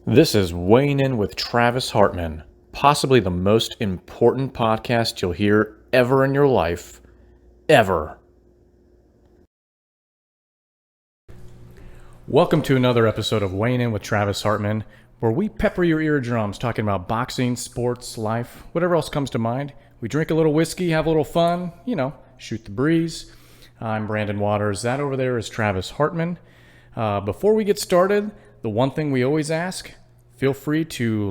This is Weighing In with Travis Hartman, possibly the most important podcast you'll hear ever in your life, ever. Welcome to another episode of Weighing In with Travis Hartman, where we pepper your eardrums talking about boxing, sports, life, whatever else comes to mind. We drink a little whiskey, have a little fun, shoot the breeze. I'm Brandon Waters. That over there is Travis Hartman. Before we get started, the one thing we always ask, feel free to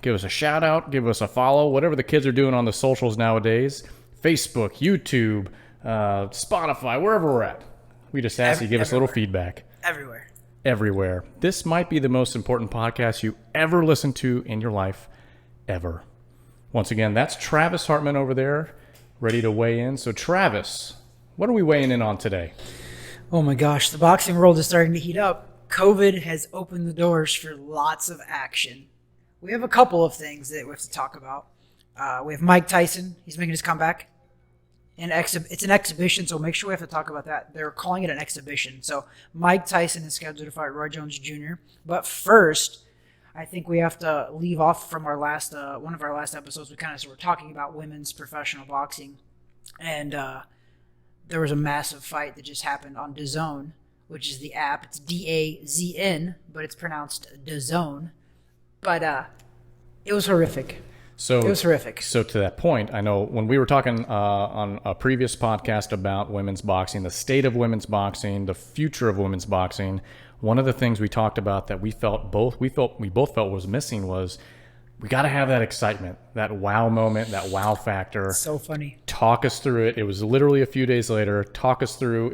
give us a shout out, give us a follow, whatever the kids are doing on the socials nowadays. Facebook, YouTube, Spotify, wherever we're at. We just ask you give us a little feedback. Everywhere. This might be the most important podcast you ever listen to in your life, ever. Once again, that's Travis Hartman over there, ready to weigh in. So Travis, what are we weighing in on today? Oh my gosh, the boxing world is starting to heat up. COVID has opened the doors for lots of action. We have a couple of things that we have to talk about. We have Mike Tyson. He's making his comeback. It's an exhibition, so make sure we have to talk about that. They're calling it an exhibition. So Mike Tyson is scheduled to fight Roy Jones Jr. But first, I think we have to leave off from our last one of our last episodes. We kind of were talking about women's professional boxing, and there was a massive fight that just happened on DAZN, which is the app. It's DAZN, but it's pronounced DAZN. But it was horrific. It was horrific. So to that point, I know when we were talking on a previous podcast about women's boxing, the state of women's boxing, the future of women's boxing, one of the things we talked about that we both felt was missing was we got to have that excitement, that wow moment, that wow factor. So funny. Talk us through it. It was literally a few days later. Talk us through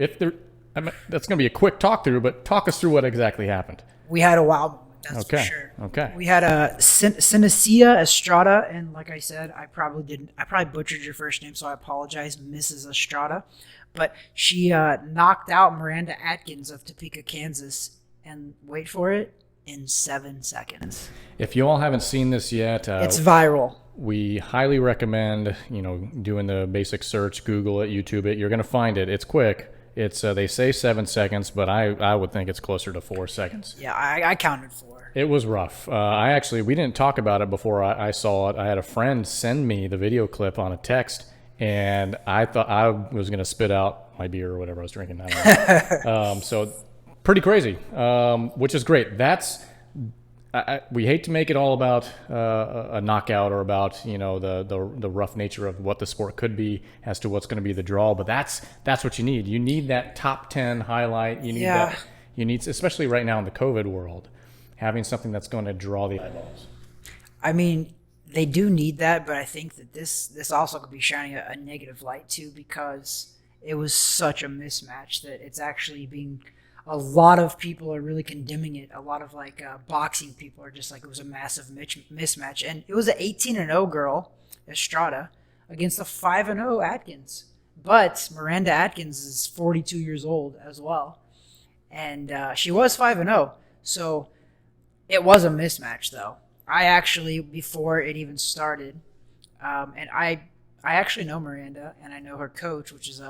that's going to be a quick talk through, but talk us through what exactly happened. We had a wow moment. That's for sure. Okay. We had a Synecia Estrada, and like I said, I probably butchered your first name, so I apologize, Mrs. Estrada. But she knocked out Miranda Atkins of Topeka, Kansas, and wait for it, in 7 seconds. If you all haven't seen this yet, it's viral. We highly recommend, doing the basic search, Google it, YouTube it. You're going to find it. It's quick. It's they say 7 seconds, but I would think it's closer to 4 seconds. Yeah, I counted 4. It was rough. We didn't talk about it before I saw it. I had a friend send me the video clip on a text, and I thought I was going to spit out my beer or whatever I was drinking. I don't know. So pretty crazy, which is great. We hate to make it all about a knockout or about the rough nature of what the sport could be as to what's going to be the draw, but that's what you need. You need that top 10 highlight. You need that. You need, especially right now in the COVID world, having something that's going to draw the eyeballs. I mean, they do need that, but I think that this also could be shining a negative light too, because it was such a mismatch that it's actually being. A lot of people are really condemning it. A lot of boxing people are just like, it was a massive mismatch. And it was an 18-0 girl, Estrada, against a 5-0 Atkins. But Miranda Atkins is 42 years old as well. And she was 5-0. So it was a mismatch, though. I actually, before it even started, and I actually know Miranda, and I know her coach, which is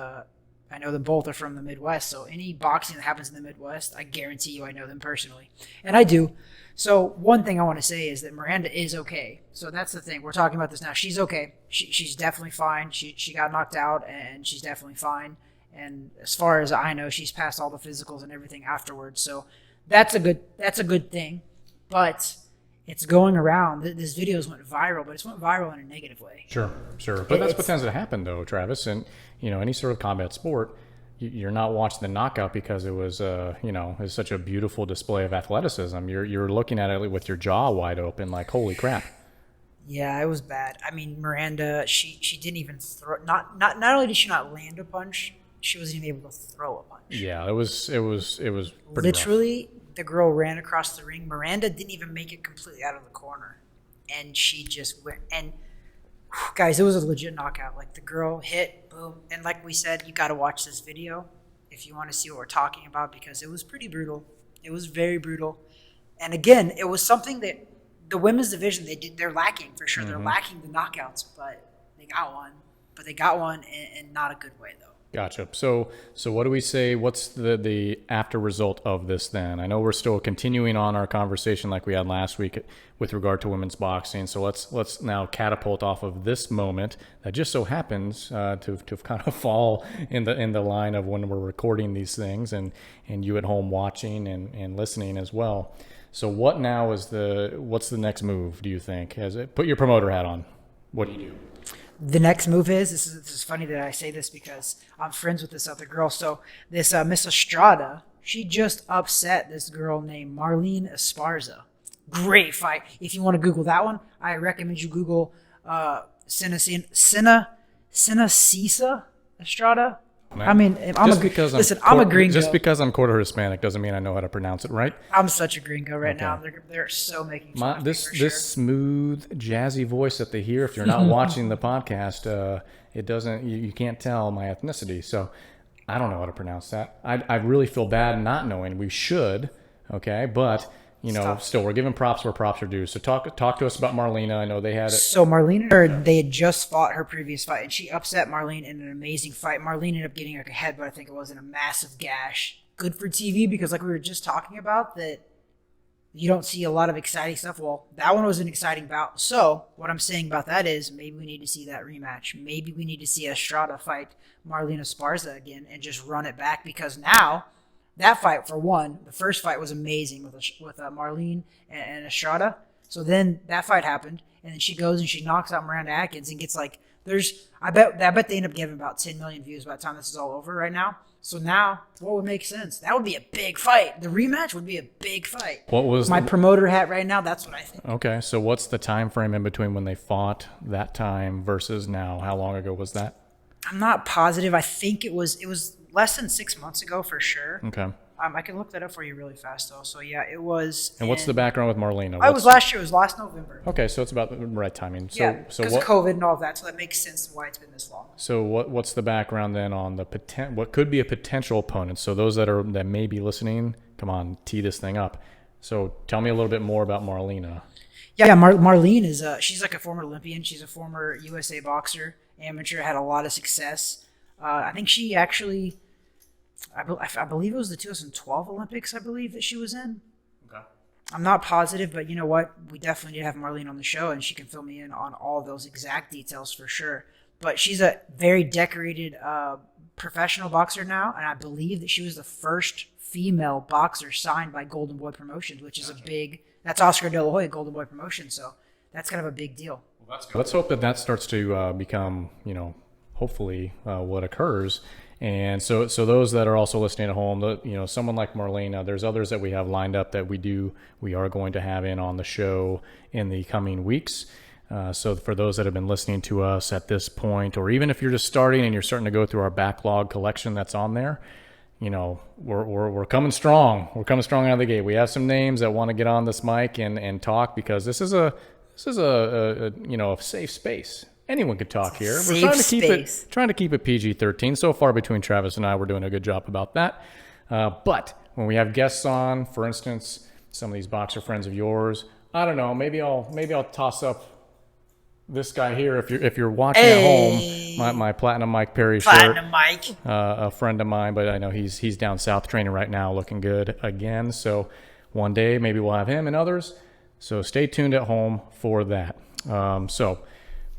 I know them both are from the Midwest, so any boxing that happens in the Midwest, I guarantee you I know them personally. And I do. So one thing I want to say is that Miranda is okay. So that's the thing. We're talking about this now. She's okay. She's definitely fine. She got knocked out, and she's definitely fine. And as far as I know, she's passed all the physicals and everything afterwards. So that's a good thing. But it's going around. This videos went viral, but it's went viral in a negative way. Sure. But that's what tends to happen, though, Travis. And any sort of combat sport, you're not watching the knockout because it was, it's such a beautiful display of athleticism. You're looking at it with your jaw wide open, like holy crap. Yeah, it was bad. I mean, Miranda, she didn't even throw. Not only did she not land a punch, she wasn't even able to throw a punch. Yeah, it was pretty literally rough. The girl ran across the ring. Miranda didn't even make it completely out of the corner, and she just went. And guys, it was a legit knockout. Like, the girl hit, boom, and like we said, you got to watch this video if you want to see what we're talking about, because it was pretty brutal. It was very brutal, and again, it was something that the women's division they're lacking for sure. Mm-hmm. They're lacking the knockouts, but they got one. But they got one in not a good way though. Gotcha. So what do we say? What's the after result of this then? I know we're still continuing on our conversation like we had last week with regard to women's boxing. So let's now catapult off of this moment that just so happens to kind of fall in the line of when we're recording these things, and you at home watching and listening as well. So what now is what's the next move, do you think? Put your promoter hat on. What do you do? The next move is this is funny that I say this because I'm friends with this other girl. So this Miss Estrada, she just upset this girl named Marlene Esparza. Great fight. If you want to Google that one, I recommend you Google Sina Cisa Estrada. Man. I mean, I'm a gringo. Just because I'm quarter Hispanic doesn't mean I know how to pronounce it, right? I'm such a gringo right now. They're so making fun of me for sure. This smooth, jazzy voice that they hear, if you're not watching the podcast, it doesn't. You can't tell my ethnicity, so I don't know how to pronounce that. I really feel bad not knowing. We should, okay, but. Still, we're giving props where props are due. So talk to us about Marlena. I know they had it. So Marlene, they had just fought her previous fight, and she upset Marlene in an amazing fight. Marlene ended up getting like a headbutt, I think it was, in a massive gash. Good for TV because, like we were just talking about, that you don't see a lot of exciting stuff. Well, that one was an exciting bout. So what I'm saying about that is maybe we need to see that rematch. Maybe we need to see Estrada fight Marlene Esparza again and just run it back, because now – that fight, for one, the first fight was amazing with Marlene and Estrada. So then that fight happened, and then she goes and she knocks out Miranda Atkins and gets like I bet they end up getting about 10 million views by the time this is all over right now. So now, what would make sense? That would be a big fight. The rematch would be a big fight. What was my promoter hat right now? That's what I think. Okay, so what's the time frame in between when they fought that time versus now? How long ago was that? I'm not positive. I think it was less than 6 months ago for sure. Okay. I can look that up for you really fast though. So yeah, it was. And what's the background with Marlena? It was last year. It was last November. Okay, so it's about the right timing. So, yeah, because of COVID and all of that. So that makes sense why it's been this long. So what's the background then on what could be a potential opponent? So those that may be listening, come on, tee this thing up. So tell me a little bit more about Marlena. Yeah, Marlene is she's like a former Olympian. She's a former USA boxer, amateur, had a lot of success. I think she actually. I believe it was the 2012 Olympics, I believe, that she was in. Okay. I'm not positive, but you know what? We definitely need to have Marlene on the show, and she can fill me in on all of those exact details for sure. But she's a very decorated professional boxer now, and I believe that she was the first female boxer signed by Golden Boy Promotions, which is that's Oscar De La Hoya, Golden Boy Promotions, so that's kind of a big deal. Well, that's good. Let's hope that starts to become, hopefully what occurs. And so those that are also listening at home, someone like Marlena, there's others that we have lined up that we are going to have in on the show in the coming weeks. So for those that have been listening to us at this point, or even if you're just starting and you're starting to go through our backlog collection that's on there, we're coming strong. We're coming strong out of the gate. We have some names that want to get on this mic and talk, because this is a safe space. Anyone could talk here. We're trying to keep it PG-13. So far between Travis and I, we're doing a good job about that. But when we have guests on, for instance, some of these boxer friends of yours, I don't know, maybe I'll toss up this guy here if you're watching at home, my Platinum Mike Perry shirt. A friend of mine, but I know he's down south training right now, looking good again. So one day maybe we'll have him and others. So stay tuned at home for that.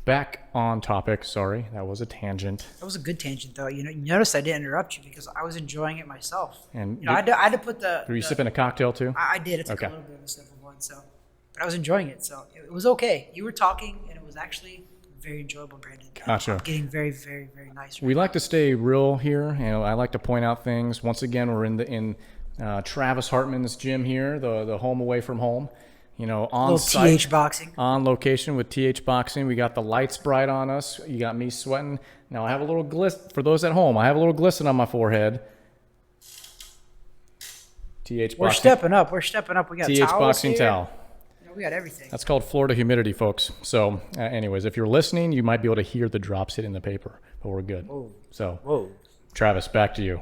Back on topic. Sorry, that was a tangent. That was a good tangent, though. You noticed I didn't interrupt you because I was enjoying it myself. And I had to put the. Were you sipping a cocktail too? I did. It's okay. A little bit of a sip of one, but I was enjoying it, so it was okay. You were talking, and it was actually very enjoyable, Brandon. Gotcha. I'm getting very, very, very nice. We like to stay real here. I like to point out things. Once again, we're in Travis Hartman's gym here, the home away from home. On site, TH Boxing. On location with TH Boxing. We got the lights bright on us. You got me sweating. Now I have a little glisten. For those at home, I have a little glisten on my forehead. TH Boxing. We're stepping up. We got TH Boxing here. towel. We got everything. That's called Florida humidity, folks. So anyways, if you're listening, you might be able to hear the drops hitting the paper, but we're good. Whoa. So, Travis, back to you.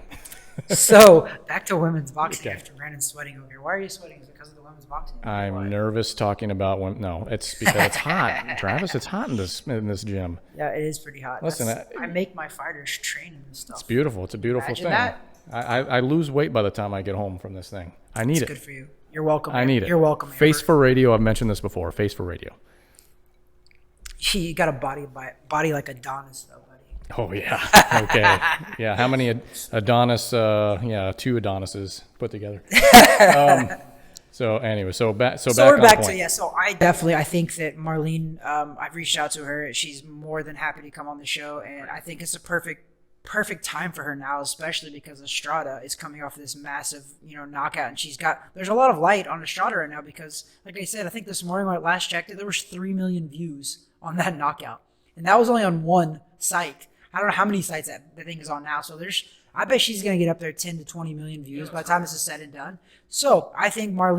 So back to women's boxing Okay. after Brandon's sweating over here. Why are you sweating? Is it because of the women's boxing? I'm Why? nervous talking about when. No, it's because it's hot, Travis. It's hot in this gym. Yeah, it is pretty hot. Listen, I make my fighters train in this stuff. It's beautiful. It's a beautiful Imagine thing. that. I lose weight by the time I get home from this thing. I need It's it. good for you. You're welcome. I need it. You're welcome. Face Amber. for radio. I've mentioned this before. Face for radio. You got a body like Adonis, though, buddy. Oh yeah. Okay. Yeah. How many Adonis? Yeah, 2 Adonises put together. So anyway, so back. So So we're on back point. to So I think that Marlene. I've reached out to her. She's more than happy to come on the show, and I think it's a perfect time for her now, especially because Estrada is coming off this massive, knockout, and there's a lot of light on Estrada right now because, like I said, I think this morning when I last checked it, there was 3 million views on that knockout, and that was only on one site. I don't know how many sites that the thing is on now. So I bet she's going to get up there 10 to 20 million views by the time this is said and done. So I think I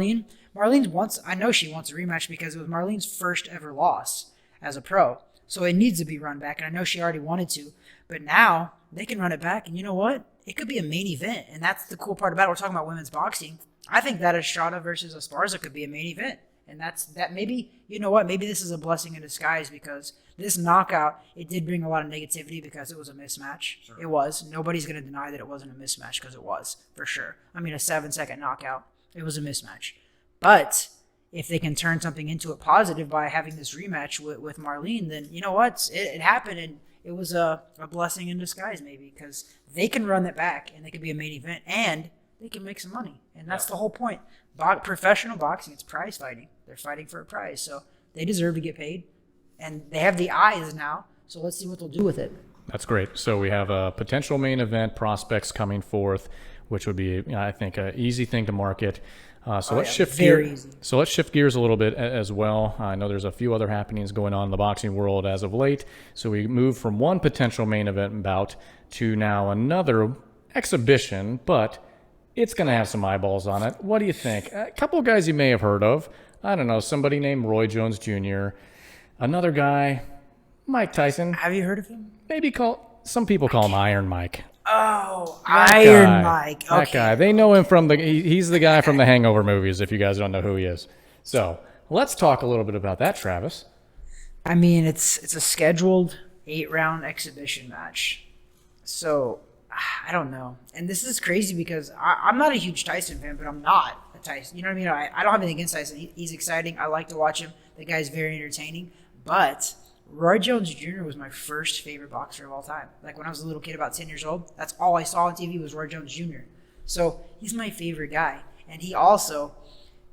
know she wants a rematch because it was Marlene's first ever loss as a pro. So it needs to be run back. And I know she already wanted to, but now they can run it back. And you know what? It could be a main event. And that's the cool part about it. We're talking about women's boxing. I think that Estrada versus Esparza could be a main event. And maybe, you know what? Maybe this is a blessing in disguise because this knockout, it did bring a lot of negativity because it was a mismatch. Sure. It was. Nobody's going to deny that it wasn't a mismatch because it was, for sure. I mean, a 7-second knockout, it was a mismatch. But if they can turn something into a positive by having this rematch with Marlene, then you know what? It happened, and it was a blessing in disguise maybe because they can run it back, and they can be a main event, and they can make some money. And that's the whole point. Professional boxing, it's prize fighting. They're fighting for a prize, so they deserve to get paid. And they have the eyes now, so let's see what they'll do with it. That's great. So we have a potential main event prospects coming forth, which would be, I think, an easy thing to market. Let's shift gears. So let's shift gears a little bit as well. I know there's a few other happenings going on in the boxing world as of late. So we move from one potential main event bout to now another exhibition, but it's going to have some eyeballs on it. What do you think? A couple of guys you may have heard of. I don't know, somebody named Roy Jones Jr., another guy, Mike Tyson. Have you heard of him? Some people call him Iron Mike. Oh, That Iron guy. Mike. That Okay. guy. They know him from he's the guy from the Hangover movies, if you guys don't know who he is. So let's talk a little bit about that, Travis. I mean, it's a scheduled 8-round exhibition match. So, I don't know. And this is crazy because I'm not a huge Tyson fan, but I'm not a Tyson. You know what I mean? I don't have anything against Tyson. He's exciting. I like to watch him. The guy's very entertaining. But Roy Jones Jr. was my first favorite boxer of all time. Like when I was a little kid, about 10 years old, that's all I saw on TV was Roy Jones Jr. So he's my favorite guy. And he also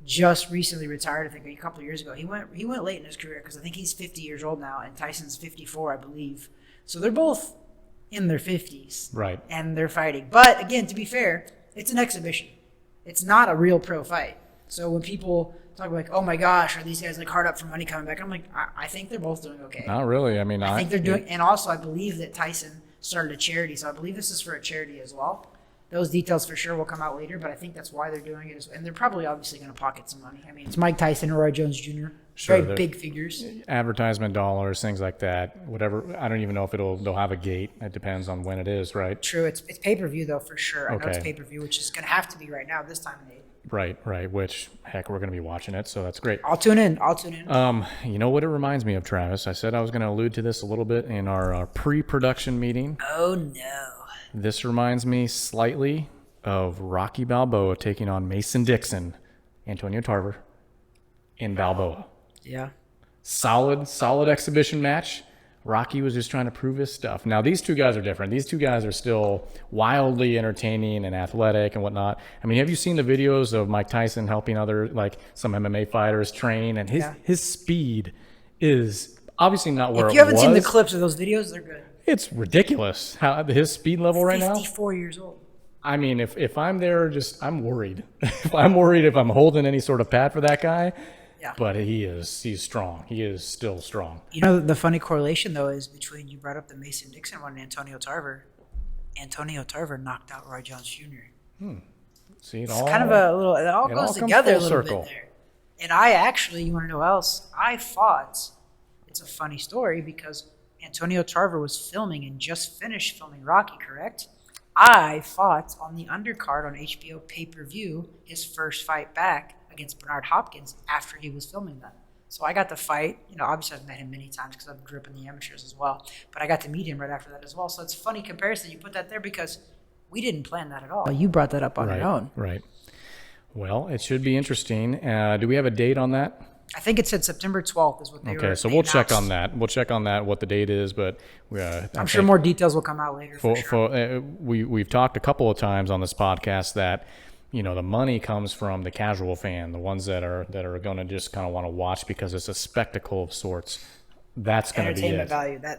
just recently retired, I think a couple of years ago. He went late in his career because I think he's 50 years old now, and Tyson's 54, I believe. So they're both in their 50s. Right. And they're fighting. But again, to be fair, it's an exhibition. It's not a real pro fight. So when people talk like, oh my gosh, are these guys like hard up for money coming back? I'm like, I think they're both doing okay. Not really. I mean, I think they're doing, and also I believe that Tyson started a charity, so I believe this is for a charity as well. Those details for sure will come out later, but I think that's why they're doing it, and they're probably obviously going to pocket some money. I mean, it's Mike Tyson and Roy Jones Jr. Sure, Very big figures. advertisement dollars, things like that. Whatever. I don't even know if they'll have a gate. It depends on when it is, right? True, it's pay-per-view though for sure. I know it's Okay. pay-per-view, which is going to have to be right now this time of day. Right. Which, heck, we're going to be watching it, so that's great. I'll tune in. You know what it reminds me of, Travis? I said I was going to allude to this a little bit in our pre-production meeting. Oh no. This reminds me slightly of Rocky Balboa taking on Mason Dixon, Antonio Tarver, in Balboa. Yeah. Solid exhibition match. Rocky was just trying to prove his stuff. Now, these two guys are different. These two guys are still wildly entertaining and athletic and whatnot. I mean, have you seen the videos of Mike Tyson helping some MMA fighters train? And his speed is obviously not where it was. If you haven't seen the clips of those videos, they're good. It's ridiculous how his speed level right now. 54 years old. I mean, if I'm there, I'm worried. I'm worried if I'm holding any sort of pad for that guy. Yeah. But he's strong. He is still strong. You know, the funny correlation, though, is between you brought up the Mason Dixon one and Antonio Tarver. Antonio Tarver knocked out Roy Jones Jr. See, it It's kind of a little, it all it goes all comes together a full little circle. bit there. And I actually, you want to know what else? I fought, it's a funny story because Antonio Tarver was filming and just finished filming Rocky, correct? I fought on the undercard on HBO pay-per-view his first fight back against Bernard Hopkins after he was filming that. So I got to fight. Obviously I've met him many times because I've grew up in the amateurs as well. But I got to meet him right after that as well. So it's a funny comparison. You put that there because we didn't plan that at all. You brought that up on your own. Right. Well, it should be interesting. Do we have a date on that? I think it said September 12th is what they were. Okay, so we'll check on that. We'll check on that, what the date is, but I'm sure more details will come out later. We've talked a couple of times on this podcast that the money comes from the casual fan, the ones that are going to just kind of want to watch because it's a spectacle of sorts. That's going to be it.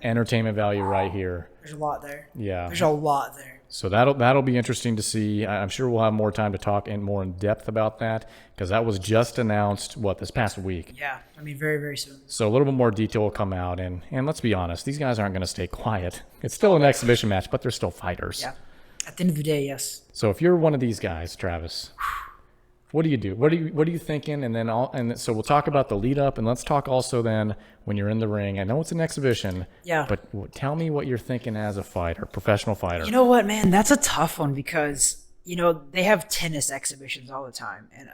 Entertainment value right here. There's a lot there. Yeah. There's a lot there. So that'll be interesting to see. I'm sure we'll have more time to talk more in depth about that because that was just announced, this past week. Yeah, very, very soon. So a little bit more detail will come out. And let's be honest, these guys aren't going to stay quiet. It's still an exhibition match, but they're still fighters. Yeah. At the end of the day, yes. So if you're one of these guys, Travis, what do you do? What are you thinking? And so we'll talk about the lead up, and let's talk also then when you're in the ring. I know it's an exhibition, but tell me what you're thinking as a fighter, professional fighter. You know what, man? That's a tough one because they have tennis exhibitions all the time, and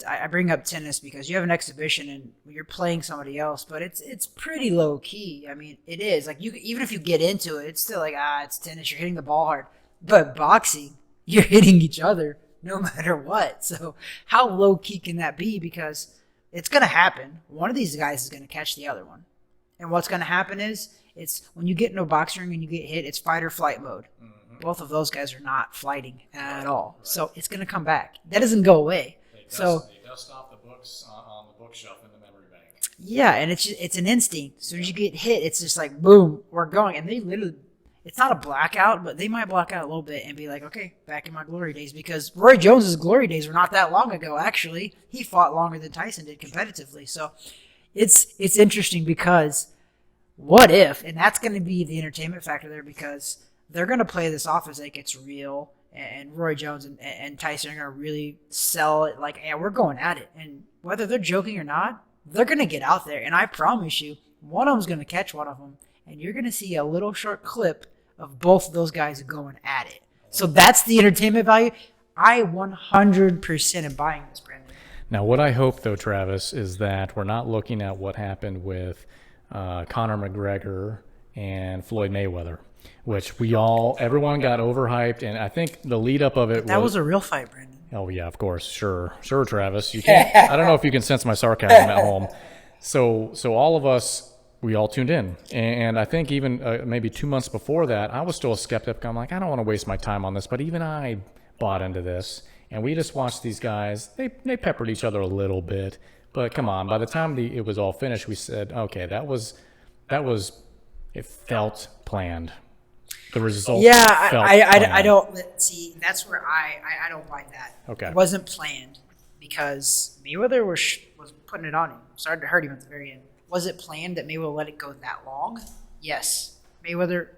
I bring up tennis because you have an exhibition and you're playing somebody else, but it's pretty low key. It is even if you get into it, it's still it's tennis. You're hitting the ball hard, but boxing, you're hitting each other no matter what. So how low key can that be? Because it's going to happen. One of these guys is going to catch the other one. And what's going to happen is it's when you get into a boxing ring and you get hit, it's fight or flight mode. Mm-hmm. Both of those guys are not fighting at all. Right. So it's going to come back. That doesn't go away. They dust off the books on the bookshelf in the memory bank. Yeah, and it's an instinct. As soon as you get hit, it's just like, boom, we're going. And they literally, it's not a blackout, but they might black out a little bit and be like, okay, back in my glory days. Because Roy Jones's glory days were not that long ago, actually. He fought longer than Tyson did competitively. So it's interesting because what if, and that's going to be the entertainment factor there because they're going to play this off as like it's real, and Roy Jones and Tyson are going to really sell it like, yeah, we're going at it. And whether they're joking or not, they're going to get out there. And I promise you, one of them's going to catch one of them, and you're going to see a little short clip of both of those guys going at it. So that's the entertainment value. I 100% am buying this, Brandon. Now, what I hope, though, Travis, is that we're not looking at what happened with Conor McGregor and Floyd Mayweather, which everyone got overhyped, and I think the lead up of it that was a real fight, Brandon. Oh yeah, of course, sure, Travis. You can't. I don't know if you can sense my sarcasm at home. So all of us, we all tuned in, and I think even maybe 2 months before that, I was still a skeptic. I'm like, I don't want to waste my time on this, but even I bought into this, and we just watched these guys. They peppered each other a little bit, but come on. By the time it was all finished, we said, okay, that was. It felt planned. The result. Yeah, I don't see. That's where I don't buy that. Okay, it wasn't planned because Mayweather was putting it on him. Started to hurt him at the very end. Was it planned that Mayweather let it go that long? Yes. Mayweather,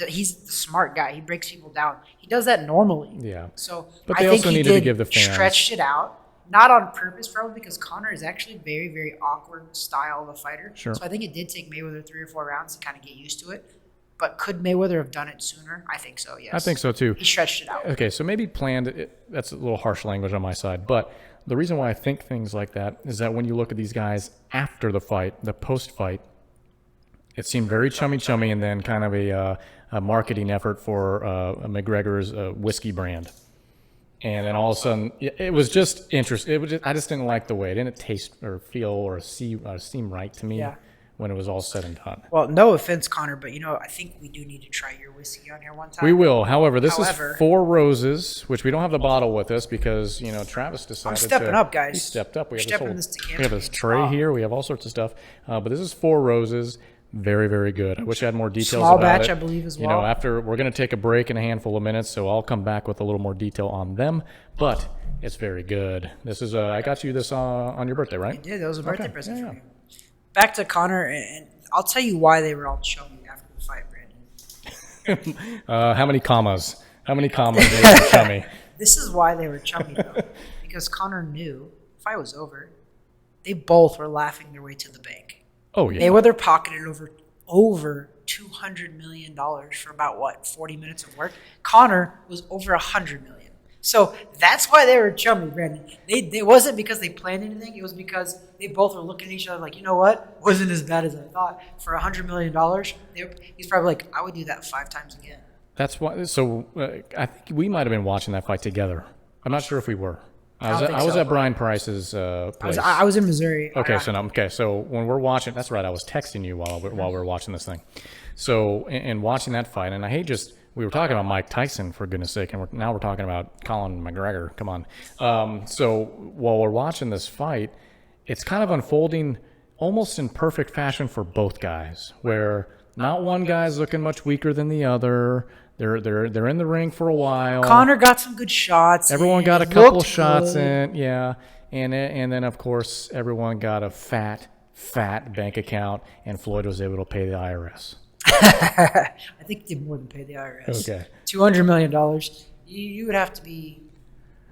he's the smart guy. He breaks people down. He does that normally. Yeah. So but they also needed to give the fans stretched it out, not on purpose probably because Conor is actually very, very awkward style of a fighter. Sure. So I think it did take Mayweather 3 or 4 rounds to kind of get used to it. But could Mayweather have done it sooner? I think so, yes. I think so, too. He stretched it out. Okay, so maybe planned, that's a little harsh language on my side. But the reason why I think things like that is that when you look at these guys after the fight, the post-fight, it seemed very chummy, and then kind of a marketing effort for McGregor's whiskey brand. And then all of a sudden, it was just interesting. I just didn't like the way. It didn't taste or feel or seem right to me when it was all said and done. Well, no offense, Connor, but I think we do need to try your whiskey on here one time. We will. However, this is Four Roses, which we don't have the bottle with us because Travis decided. I'm stepping up, guys. He stepped up. We have this tray here. We have all sorts of stuff. But this is Four Roses. Very, very good. I wish I had more details Small about batch, it. I believe, as well. After we're going to take a break in a handful of minutes, so I'll come back with a little more detail on them. But it's very good. This is I got you this on your birthday, right? You did. That was a birthday present for you. Back to Conor, and I'll tell you why they were all chummy after the fight, Brandon. How many commas? They were chummy? This is why they were chummy, though. Because Conor knew the fight was over. They both were laughing their way to the bank. Oh, yeah. Mayweather pocketed over over $200 million for about, what, 40 minutes of work? Conor was over $100 million. So that's why they were chummy, Brandon. It wasn't because they planned anything. It was because they both were looking at each other like, you know what? Wasn't as bad as I thought. For $100 million, he's probably like, I would do that 5 times again. That's why. So I think we might have been watching that fight together. I'm not sure if we were. I was at Brian Price's place. I was in Missouri. Okay, so when we're watching, that's right. I was texting you while we were watching this thing. So and watching that fight, and I hate just. We were talking about Mike Tyson, for goodness sake, and now we're talking about Colin McGregor. Come on. So while we're watching this fight, it's kind of unfolding almost in perfect fashion for both guys, where not one guy's looking much weaker than the other. They're in the ring for a while. Conor got some good shots. Everyone got a couple shots in, yeah. And then, of course, everyone got a fat bank account, and Floyd was able to pay the IRS. I think he did more than pay the IRS. Okay. $200 million. You would have to be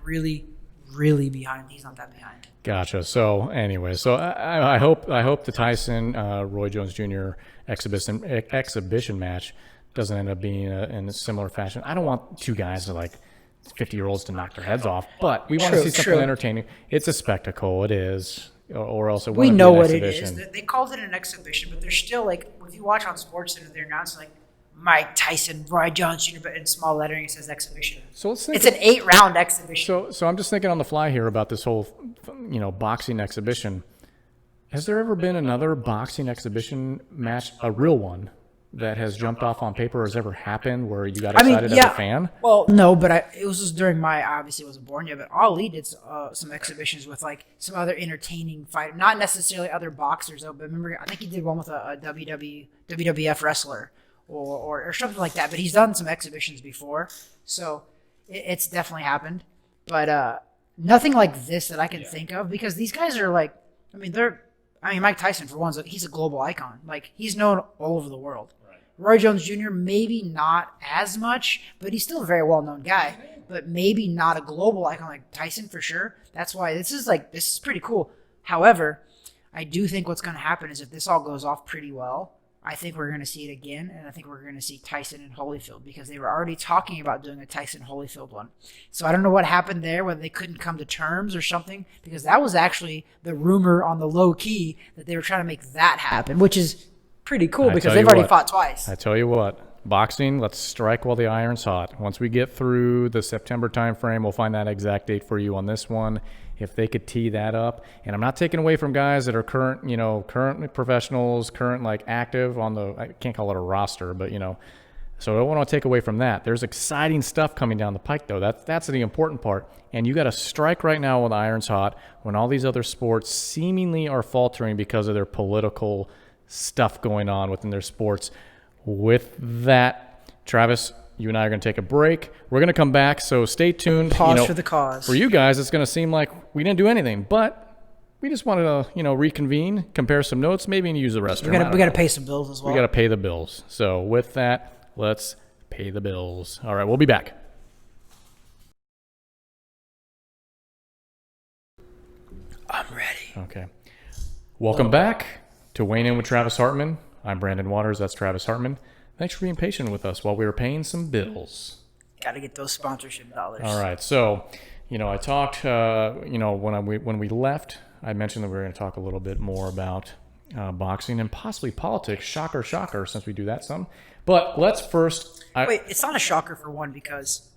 really, really behind. He's not that behind. Gotcha. So anyway, I hope the Tyson Roy Jones Jr. exhibition match doesn't end up being in a similar fashion. I don't want two guys to 50-year-olds to knock their heads off, but we want to see something entertaining. It's a spectacle. It is. Or else it we wouldn't know be an what exhibition. it is. They called it an exhibition, but they're still if you watch on SportsCenter, they're announcing Mike Tyson, Roy Jones Jr., but in small lettering it says exhibition. So let's think. It's an 8-round exhibition. So I'm just thinking on the fly here about this whole, boxing exhibition. Has there ever been another boxing exhibition match, a real one, that has jumped off on paper or has ever happened where you got excited as a fan? Well, no, but it was just during I obviously wasn't born yet, but Ali did some exhibitions with some other entertaining fight, not necessarily other boxers though, but remember, I think he did one with a WWF wrestler or something like that, but he's done some exhibitions before, so it's definitely happened, but nothing like this that I can think of, because these guys are Mike Tyson, for one, he's a global icon. He's known all over the world. Right. Roy Jones Jr., maybe not as much, but he's still a very well-known guy. But maybe not a global icon like Tyson, for sure. That's why this is pretty cool. However, I do think what's going to happen is if this all goes off pretty well, I think we're going to see it again, and I think we're going to see Tyson and Holyfield, because they were already talking about doing a Tyson-Holyfield one. So I don't know what happened there, whether they couldn't come to terms or something, because that was actually the rumor on the low key that they were trying to make that happen, which is pretty cool because they've already fought twice. I tell you what, boxing, let's strike while the iron's hot. Once we get through the September timeframe, we'll find that exact date for you on this one. If they could tee that up, and I'm not taking away from guys that are current professionals, active on the, I can't call it a roster, but so I don't want to take away from that. There's exciting stuff coming down the pike though. That's the important part. And you got to strike right now while the iron's hot, when all these other sports seemingly are faltering because of their political stuff going on within their sports. With that, Travis, you and I are going to take a break. We're going to come back, so stay tuned. Pause for the cause. For you guys, it's going to seem like we didn't do anything, but we just wanted to, reconvene, compare some notes, maybe even use the restroom. We got to pay some bills as well. We got to pay the bills. So with that, let's pay the bills. All right, we'll be back. I'm ready. Okay. Welcome back to Weighing In with Travis Hartman. I'm Brandon Waters. That's Travis Hartman. Thanks for being patient with us while we were paying some bills. Got to get those sponsorship dollars. All right. So, I talked, when we left, I mentioned that we were going to talk a little bit more about boxing and possibly politics. Shocker, since we do that some. But let's first... Wait, it's not a shocker for one, because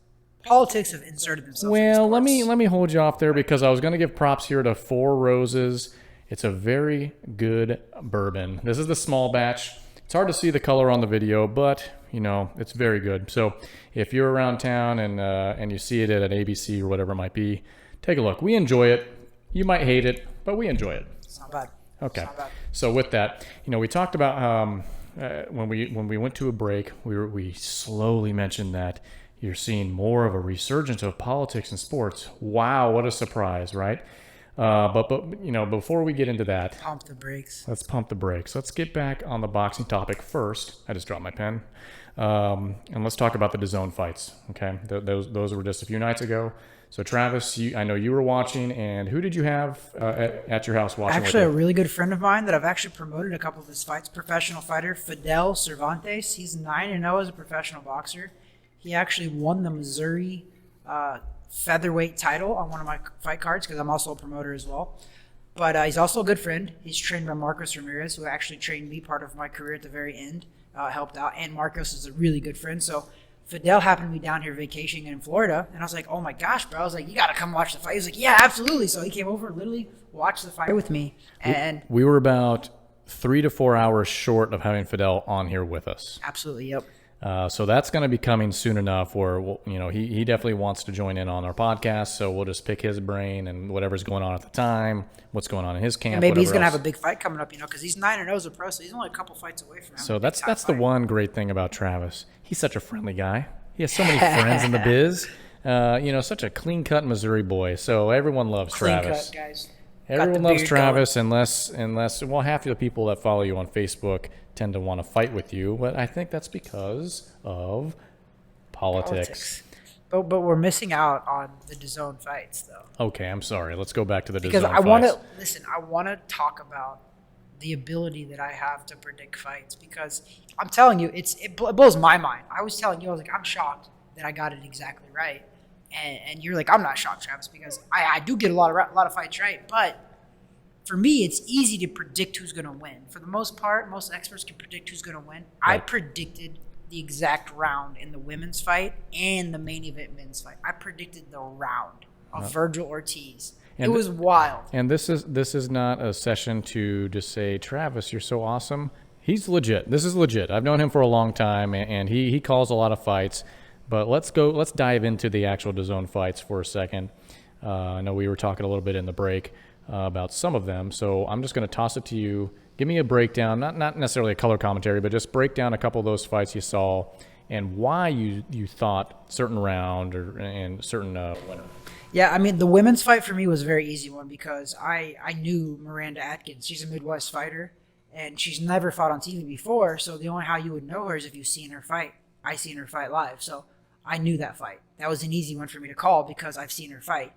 politics have inserted themselves Well, let me hold you off there, because I was going to give props here to Four Roses. It's a very good bourbon. This is the small batch. It's hard to see the color on the video, but, it's very good. So if you're around town and you see it at an ABC or whatever it might be, take a look. We enjoy it. You might hate it, but we enjoy it. It's not bad. Okay. So with that, we talked about when we went to a break, we slowly mentioned that you're seeing more of a resurgence of politics and sports. Wow, what a surprise, right? But before we get into that, pump the brakes. Let's pump the brakes. Let's get back on the boxing topic first. I just dropped my pen, and let's talk about the DAZN fights. Okay, those were just a few nights ago. So Travis, I know you were watching, and who did you have at your house watching? Actually, a with you? really good friend of mine that I've actually promoted a couple of his fights, professional fighter, Fidel Cervantes. He's 9-0 as a professional boxer. He actually won the Missouri featherweight title on one of my fight cards because I'm also a promoter as well. But he's also a good friend. He's trained by Marcos Ramirez, who actually trained me part of my career at the very end, helped out. And Marcos is a really good friend. So Fidel happened to be down here vacationing in Florida. And I was like, oh my gosh, bro. I was like, you got to come watch the fight. He was like, yeah, absolutely. So he came over and literally watched the fight with me. And We were about 3 to 4 hours short of having Fidel on here with us. absolutely, yep. So that's going to be coming soon enough where, he definitely wants to join in on our podcast. So we'll just pick his brain and whatever's going on at the time, what's going on in his camp. And maybe he's whatever going to have else. a big fight coming up, because he's 9-0 as a pro, so he's only a couple fights away from him. So that's the one great thing about Travis. He's such a friendly guy. He has so many friends in the biz. Such a clean-cut Missouri boy. So everyone loves Travis. Cut, guys. Everyone loves Travis unless half of the people that follow you on Facebook tend to want to fight with you. But I think that's because of politics. But we're missing out on the DAZN fights, though. Okay, I'm sorry. Let's go back to the Because DAZN I want to fights. listen. I want to talk about the ability that I have to predict fights, because I'm telling you, it blows my mind. I was telling you, I was like, I'm shocked that I got it exactly right, and you're like, I'm not shocked, Travis, because I do get a lot of fights right, but for me, it's easy to predict who's going to win. For the most part, most experts can predict who's going to win. I Right. predicted the exact round in the women's fight and the main event men's fight. I predicted the round of Virgil Ortiz. And it was wild. And this is not a session to just say, Travis, you're so awesome. He's legit. This is legit. I've known him for a long time, and he calls a lot of fights. But let's dive into the actual DAZN fights for a second. I know we were talking a little bit in the break about some of them, so I'm just going to toss it to you. Give me a breakdown, not necessarily a color commentary, but just break down a couple of those fights you saw and why you thought certain round and certain winner. Yeah, I mean, the women's fight for me was a very easy one because I knew Miranda Atkins. She's a Midwest fighter, and she's never fought on TV before, so the only how you would know her is if you've seen her fight. I seen her fight live, so I knew that fight. That was an easy one for me to call because I've seen her fight,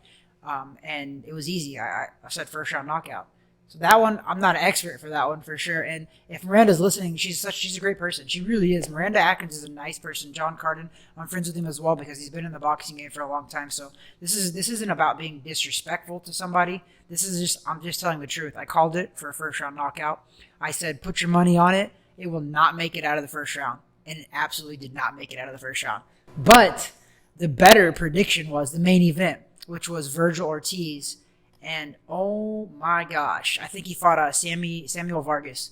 and it was easy. I said first round knockout. So that one, I'm not an expert for that one for sure. And if Miranda's listening, she's a great person. She really is. Miranda Atkins is a nice person. John Carden, I'm friends with him as well because he's been in the boxing game for a long time. So this isn't about being disrespectful to somebody. I'm just telling the truth. I called it for a first round knockout. I said, put your money on it. It will not make it out of the first round. And it absolutely did not make it out of the first round. But the better prediction was the main event, which was Virgil Ortiz. And oh my gosh, I think he fought Samuel Vargas.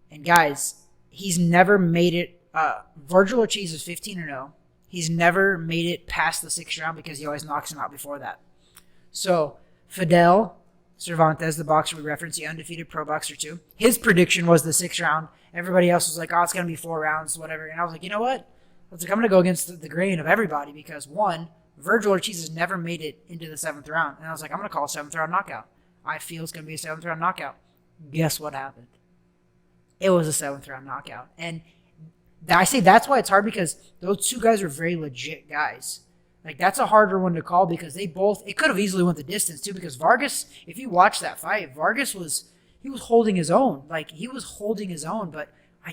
And guys, he's never made it. Virgil Ortiz is 15-0. He's never made it past the 6th round because he always knocks him out before that. So Fidel Cervantes, the boxer we referenced, the undefeated pro boxer too, his prediction was the 6th round. Everybody else was like, oh, it's going to be 4 rounds, whatever. And I was like, you know what? I'm going to go against the grain of everybody because, one, Virgil Ortiz has never made it into the 7th round. And I was like, I'm going to call a 7th round knockout. I feel it's going to be a 7th round knockout. Guess what happened? It was a 7th round knockout. And I say that's why it's hard because those two guys are very legit guys. Like, that's a harder one to call because it could have easily went the distance too because Vargas, if you watch that fight, Vargas was holding his own. Like, he was holding his own, but I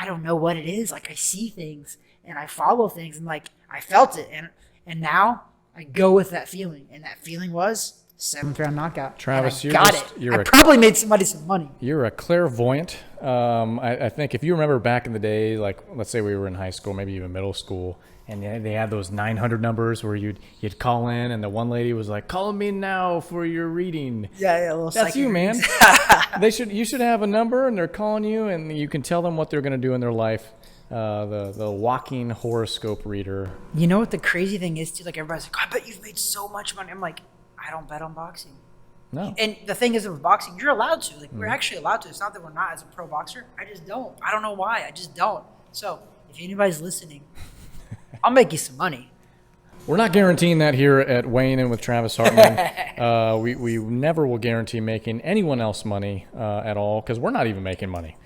don't know what it is. Like, I see things and I follow things and, like, I felt it. And now I go with that feeling. And that feeling was 7th round knockout. Travis, and I got it. I probably made somebody some money. You're a clairvoyant. I think if you remember back in the day, like let's say we were in high school, maybe even middle school, and they had those 900 numbers where you'd call in, and the one lady was like, "Call me now for your reading." Yeah, a little. That's you, man. You should have a number, and they're calling you, and you can tell them what they're going to do in their life. The walking horoscope reader. You know what the crazy thing is too? Like, everybody's like, I bet you've made so much money. I'm like, I don't bet on boxing. No. And the thing is with boxing, you're allowed to. Like, we're actually allowed to. It's not that we're not as a pro boxer. I just don't. I don't know why. I just don't. So if anybody's listening, I'll make you some money. We're not guaranteeing that here at Weighing In with Travis Hartman. We never will guarantee making anyone else money at all because we're not even making money.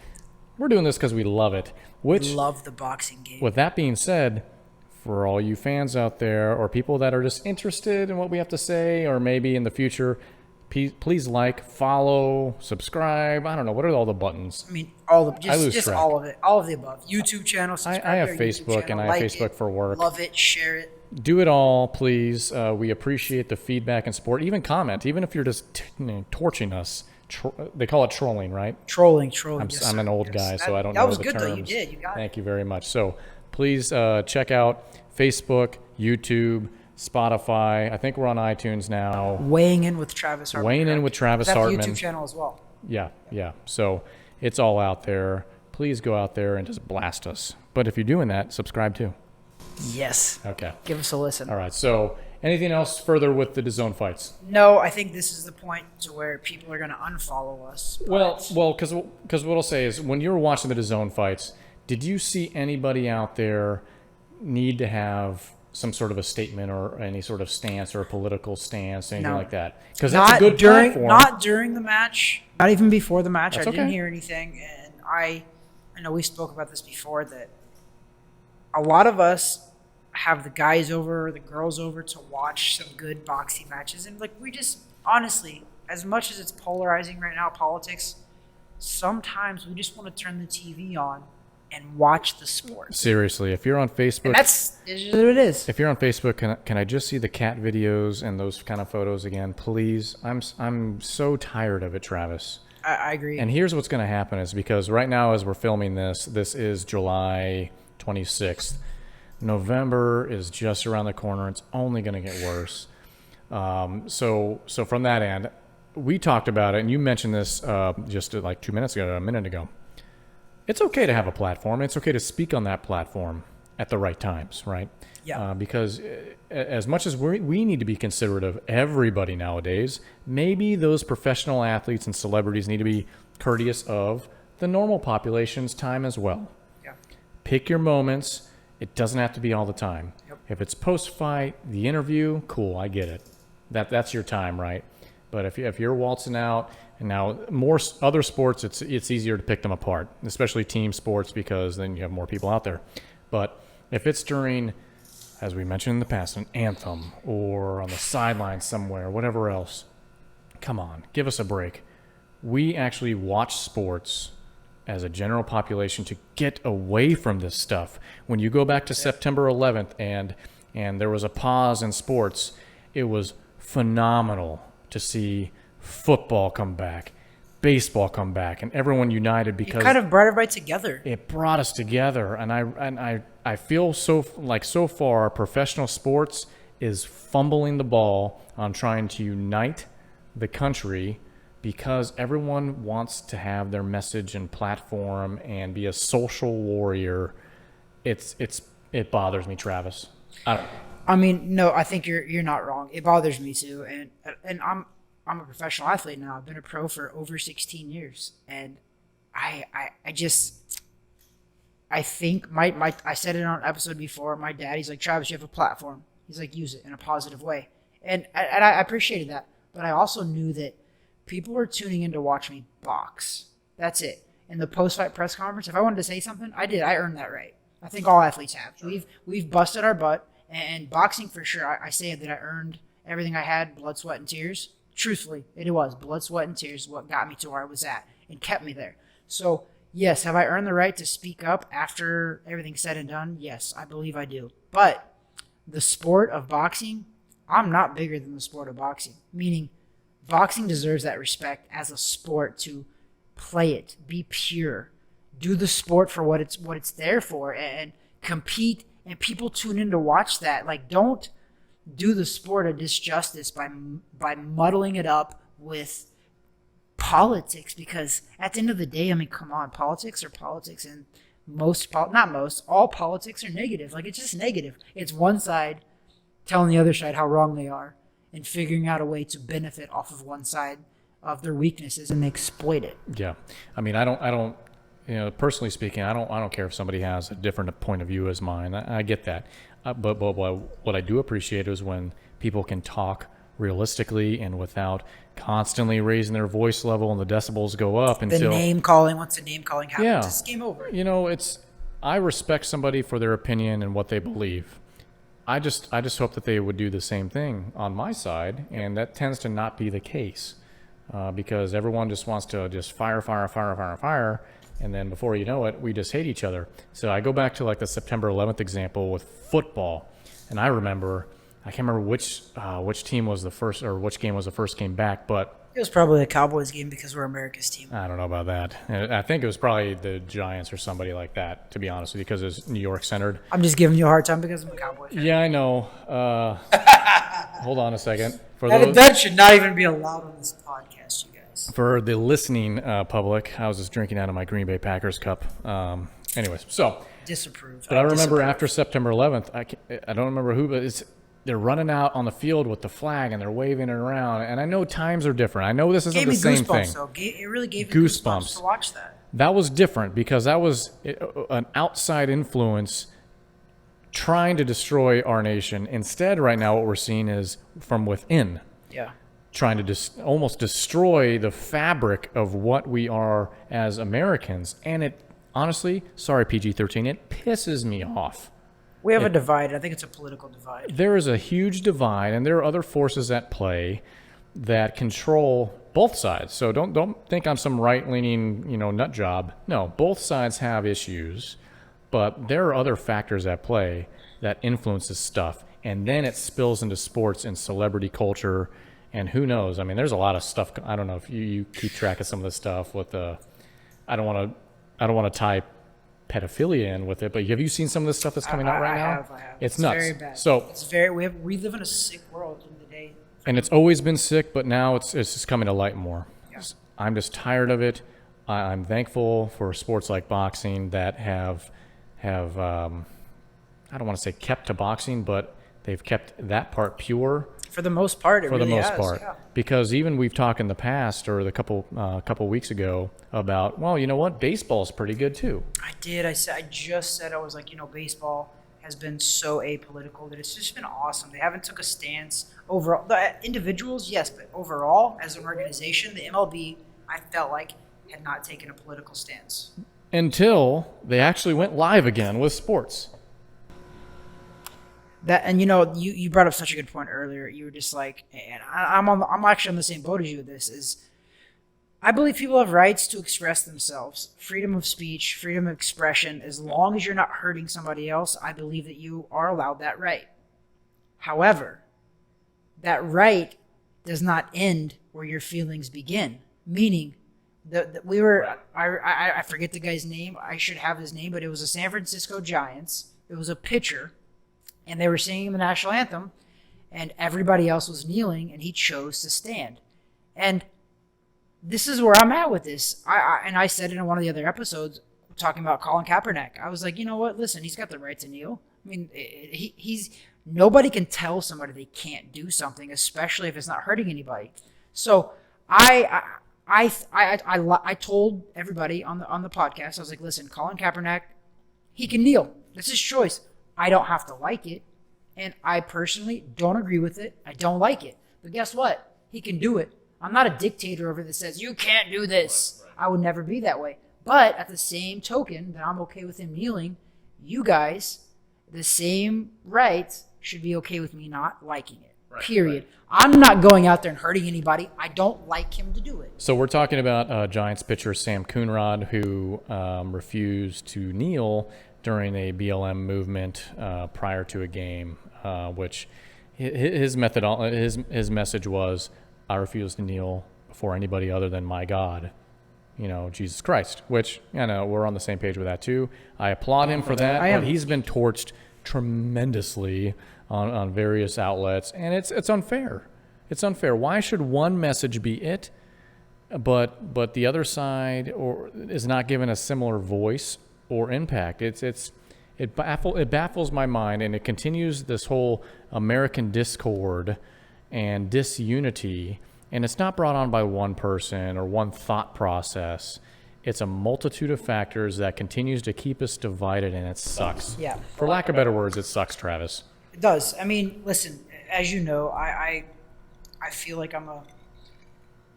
We're doing this because we love it. Which, love the boxing game. with that being said, for all you fans out there or people that are just interested in what we have to say, or maybe in the future, please like, follow, subscribe. I don't know. What are all the buttons? I mean, all of I lose just track. all of it, all of the above. YouTube channel, subscribe I have to our YouTube Facebook, channel, and I have like Facebook it, for work. Love it, share it. Do it all, please. We appreciate the feedback and support. Even comment, even if you're just torching us. They call it trolling, right? Trolling. I'm an old guy, so I don't know that was the good terms. though. You did. You got it. Thank you very much. So please check out Facebook, YouTube, Spotify. I think we're on iTunes now. Weighing in with Travis Hartman. Weighing in with Travis That's Hartman. the YouTube channel as well. Yeah. So it's all out there. Please go out there and just blast us. But if you're doing that, subscribe too. Yes. Okay. Give us a listen. All right. So anything else further with the DAZN fights? No, I think this is the point to where people are going to unfollow us. Well, because what I'll say is, when you were watching the DAZN fights, did you see anybody out there need to have some sort of a statement or any sort of stance or a political stance, anything No. like that? Because that's a good platform. Not during the match, not even before the match. That's I didn't okay. hear anything, and I know we spoke about this before, that a lot of us have the guys over, the girls over to watch some good boxing matches, and like, we just honestly, as much as it's polarizing right now, politics, sometimes we just want to turn the TV on and watch the sport. Seriously, if you're on Facebook, And that's what it is. if you're on Facebook, can I just see the cat videos and those kind of photos again, please? I'm so tired of it, Travis. I agree. And here's what's going to happen is, because right now as we're filming this is July 26th. November is just around the corner. It's only going to get worse. So from that end, we talked about it, and you mentioned this just like 2 minutes ago, a minute ago. It's okay to have a platform. It's okay to speak on that platform at the right times, right? Yeah. Because as much as we need to be considerate of everybody nowadays, maybe those professional athletes and celebrities need to be courteous of the normal population's time as well. Yeah. Pick your moments. It doesn't have to be all the time. Yep. If it's post-fight, the interview, cool, I get it. That's your time, right? But if you're waltzing out, and now more other sports, it's easier to pick them apart, especially team sports, because then you have more people out there. But if it's during, as we mentioned in the past, an anthem or on the sideline somewhere, whatever else, come on, give us a break. We actually watch sports as a general population to get away from this stuff. When you go back to September 11th and there was a pause in sports, it was phenomenal to see football come back, baseball come back, and everyone united, because It kind of brought everybody together. it brought us together. And I feel so far professional sports is fumbling the ball on trying to unite the country, because everyone wants to have their message and platform and be a social warrior. It bothers me, Travis. I mean, no, I think you're not wrong. It bothers me too, and I'm a professional athlete now. I've been a pro for over 16 years, and I think I said it on an episode before. My dad, he's like, Travis, you have a platform. He's like, use it in a positive way, and I appreciated that. But I also knew that people were tuning in to watch me box. That's it. In the post-fight press conference, if I wanted to say something, I did. I earned that right. I think all athletes have. We've busted our butt, and boxing for sure. I say that I earned everything I had, blood, sweat, and tears. Truthfully, it was blood, sweat, and tears what got me to where I was at and kept me there. So, yes, have I earned the right to speak up after everything's said and done? Yes, I believe I do. But the sport of boxing, I'm not bigger than the sport of boxing, meaning boxing deserves that respect as a sport, to play it, be pure, do the sport for what it's there for, and compete, and people tune in to watch that. Like, don't do the sport a disjustice by muddling it up with politics, because at the end of the day, I mean, come on, politics are politics, and all politics are negative. Like, it's just negative. It's one side telling the other side how wrong they are and figuring out a way to benefit off of one side of their weaknesses, and they exploit it. Yeah. I mean, I don't, personally speaking, I don't care if somebody has a different point of view as mine. I get that. But what I do appreciate is when people can talk realistically and without constantly raising their voice level and the decibels go up The until name calling, once the name calling happens, Yeah. it's game over. I respect somebody for their opinion and what they believe. I just hope that they would do the same thing on my side, and that tends to not be the case because everyone just wants to just fire, and then before you know it, we just hate each other. So I go back to like the September 11th example with football, and I can't remember which team was the first or which game was the first game back, but It was probably a Cowboys game because we're America's team. I don't know about that. I think it was probably the Giants or somebody like that, to be honest with you, because it was New York centered. I'm just giving you a hard time because I'm a Cowboy fan. Yeah, I know. Hold on a second. That should not even be allowed on this podcast, you guys. For the listening public, I was just drinking out of my Green Bay Packers cup. Anyways, so Disapprove. But I remember after September 11th, I don't remember who, but they're running out on the field with the flag and they're waving it around. And I know times are different. I know this isn't the same thing. Though. It really gave me goosebumps to watch that. That was different because that was an outside influence trying to destroy our nation. Instead, right now, what we're seeing is from within. Yeah. Trying to almost destroy the fabric of what we are as Americans. And it, honestly, sorry, PG-13, it pisses me off. We have a divide. I think it's a political divide. There is a huge divide, and there are other forces at play that control both sides. So don't think I'm some right-leaning, nut job. No, both sides have issues, but there are other factors at play that influences stuff, and then it spills into sports and celebrity culture, and who knows? I mean, there's a lot of stuff. I don't know if you keep track of some of this stuff with the. I don't want to tie pedophilia in with it, but have you seen some of the stuff that's coming out right now? I have. It's nuts. Very bad. So we live in a sick world in the day. And it's always been sick, but now it's just coming to light more. Yeah. I'm just tired of it. I'm thankful for sports like boxing that have I don't want to say kept to boxing, but they've kept that part pure. For the most part, Yeah. Because even we've talked in the past or the couple weeks ago about, well, you know what, baseball's pretty good too. I just said I was like, baseball has been so apolitical that it's just been awesome. They haven't took a stance overall. The individuals, yes, but overall, as an organization, the MLB, I felt like had not taken a political stance until they actually went live again with sports. You brought up such a good point earlier. You were just like, and I'm actually on the same boat as you with this. Is I believe people have rights to express themselves, freedom of speech, freedom of expression. As long as you're not hurting somebody else, I believe that you are allowed that right. However, that right does not end where your feelings begin. Meaning, I forget the guy's name. I should have his name, but it was the San Francisco Giants. It was a pitcher. And they were singing the national anthem, and everybody else was kneeling, and he chose to stand. And this is where I'm at with this. I said it in one of the other episodes, talking about Colin Kaepernick. I was like, you know what? Listen, he's got the right to kneel. I mean, nobody can tell somebody they can't do something, especially if it's not hurting anybody. So I told everybody on the podcast, I was like, listen, Colin Kaepernick, he can kneel. That's his choice. I don't have to like it, and I personally don't agree with it. I don't like it. But guess what? He can do it. I'm not a dictator over that says, you can't do this. I would never be that way. But at the same token that I'm okay with him kneeling, you guys, the same right should be okay with me not liking it. Right, period. Right. I'm not going out there and hurting anybody. I don't like him to do it. So we're talking about Giants pitcher Sam Coonrod, who refused to kneel during a BLM movement prior to a game, which his message was, I refuse to kneel before anybody other than my God, Jesus Christ, which, we're on the same page with that too. I applaud him for that, but he's been torched tremendously on various outlets, and it's unfair. It's unfair. Why should one message be it, but the other side is not given a similar voice or impact? It baffles my mind, and it continues this whole American discord and disunity, and it's not brought on by one person or one thought process. It's a multitude of factors that continues to keep us divided, and it sucks. Yeah. For lack of better words, it sucks, Travis. It does. I mean, listen, as you know, I feel like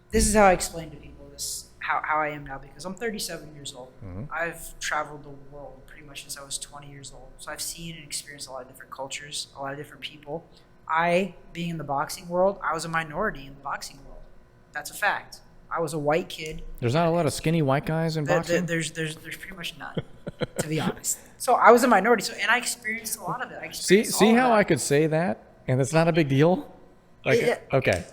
this is how I explain to people this. how I am now because I'm 37 years old. I've traveled the world pretty much since I was 20 years old. So I've seen and experienced a lot of different cultures, a lot of different people. Being in the boxing world, I was a minority in the boxing world. That's a fact. I was a white kid. There's not a lot of skinny white guys in boxing? There's pretty much none, to be honest. So I was a minority, and I experienced a lot of it. See how I could say that, and it's not a big deal? Like, okay.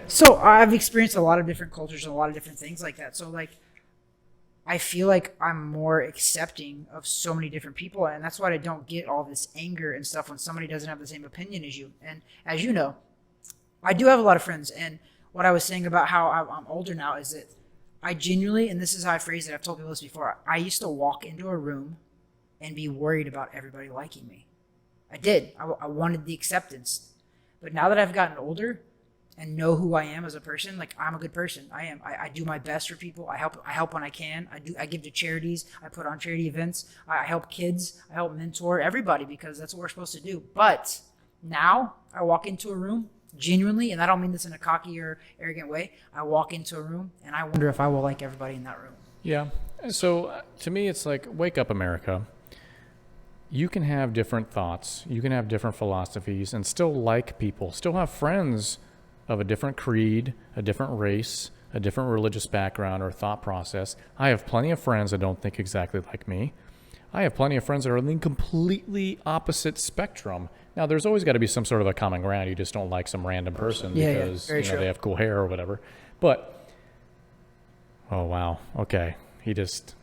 So I've experienced a lot of different cultures and a lot of different things like that. So like, I feel like I'm more accepting of so many different people, and that's why I don't get all this anger and stuff when somebody doesn't have the same opinion as you. And as you know, I do have a lot of friends, and what I was saying about how I'm older now is that I genuinely, and this is how I phrase it, I've told people this before, I used to walk into a room and be worried about everybody liking me. I did. I wanted the acceptance. But now that I've gotten older and know who I am as a person, like I'm a good person. I am. I do my best for people. I help when I can. I give to charities. I put on charity events. I help kids. I help mentor everybody because that's what we're supposed to do. But now I walk into a room genuinely, and I don't mean this in a cocky or arrogant way. I walk into a room and I wonder if I will like everybody in that room. Yeah. So to me, it's like, wake up, America. You can have different thoughts. You can have different philosophies and still like people, still have friends of a different creed, a different race, a different religious background or thought process. I have plenty of friends that don't think exactly like me. I have plenty of friends that are in the completely opposite spectrum. Now, there's always got to be some sort of a common ground. You just don't like some random person because they have cool hair or whatever. But, oh, wow. Okay. That's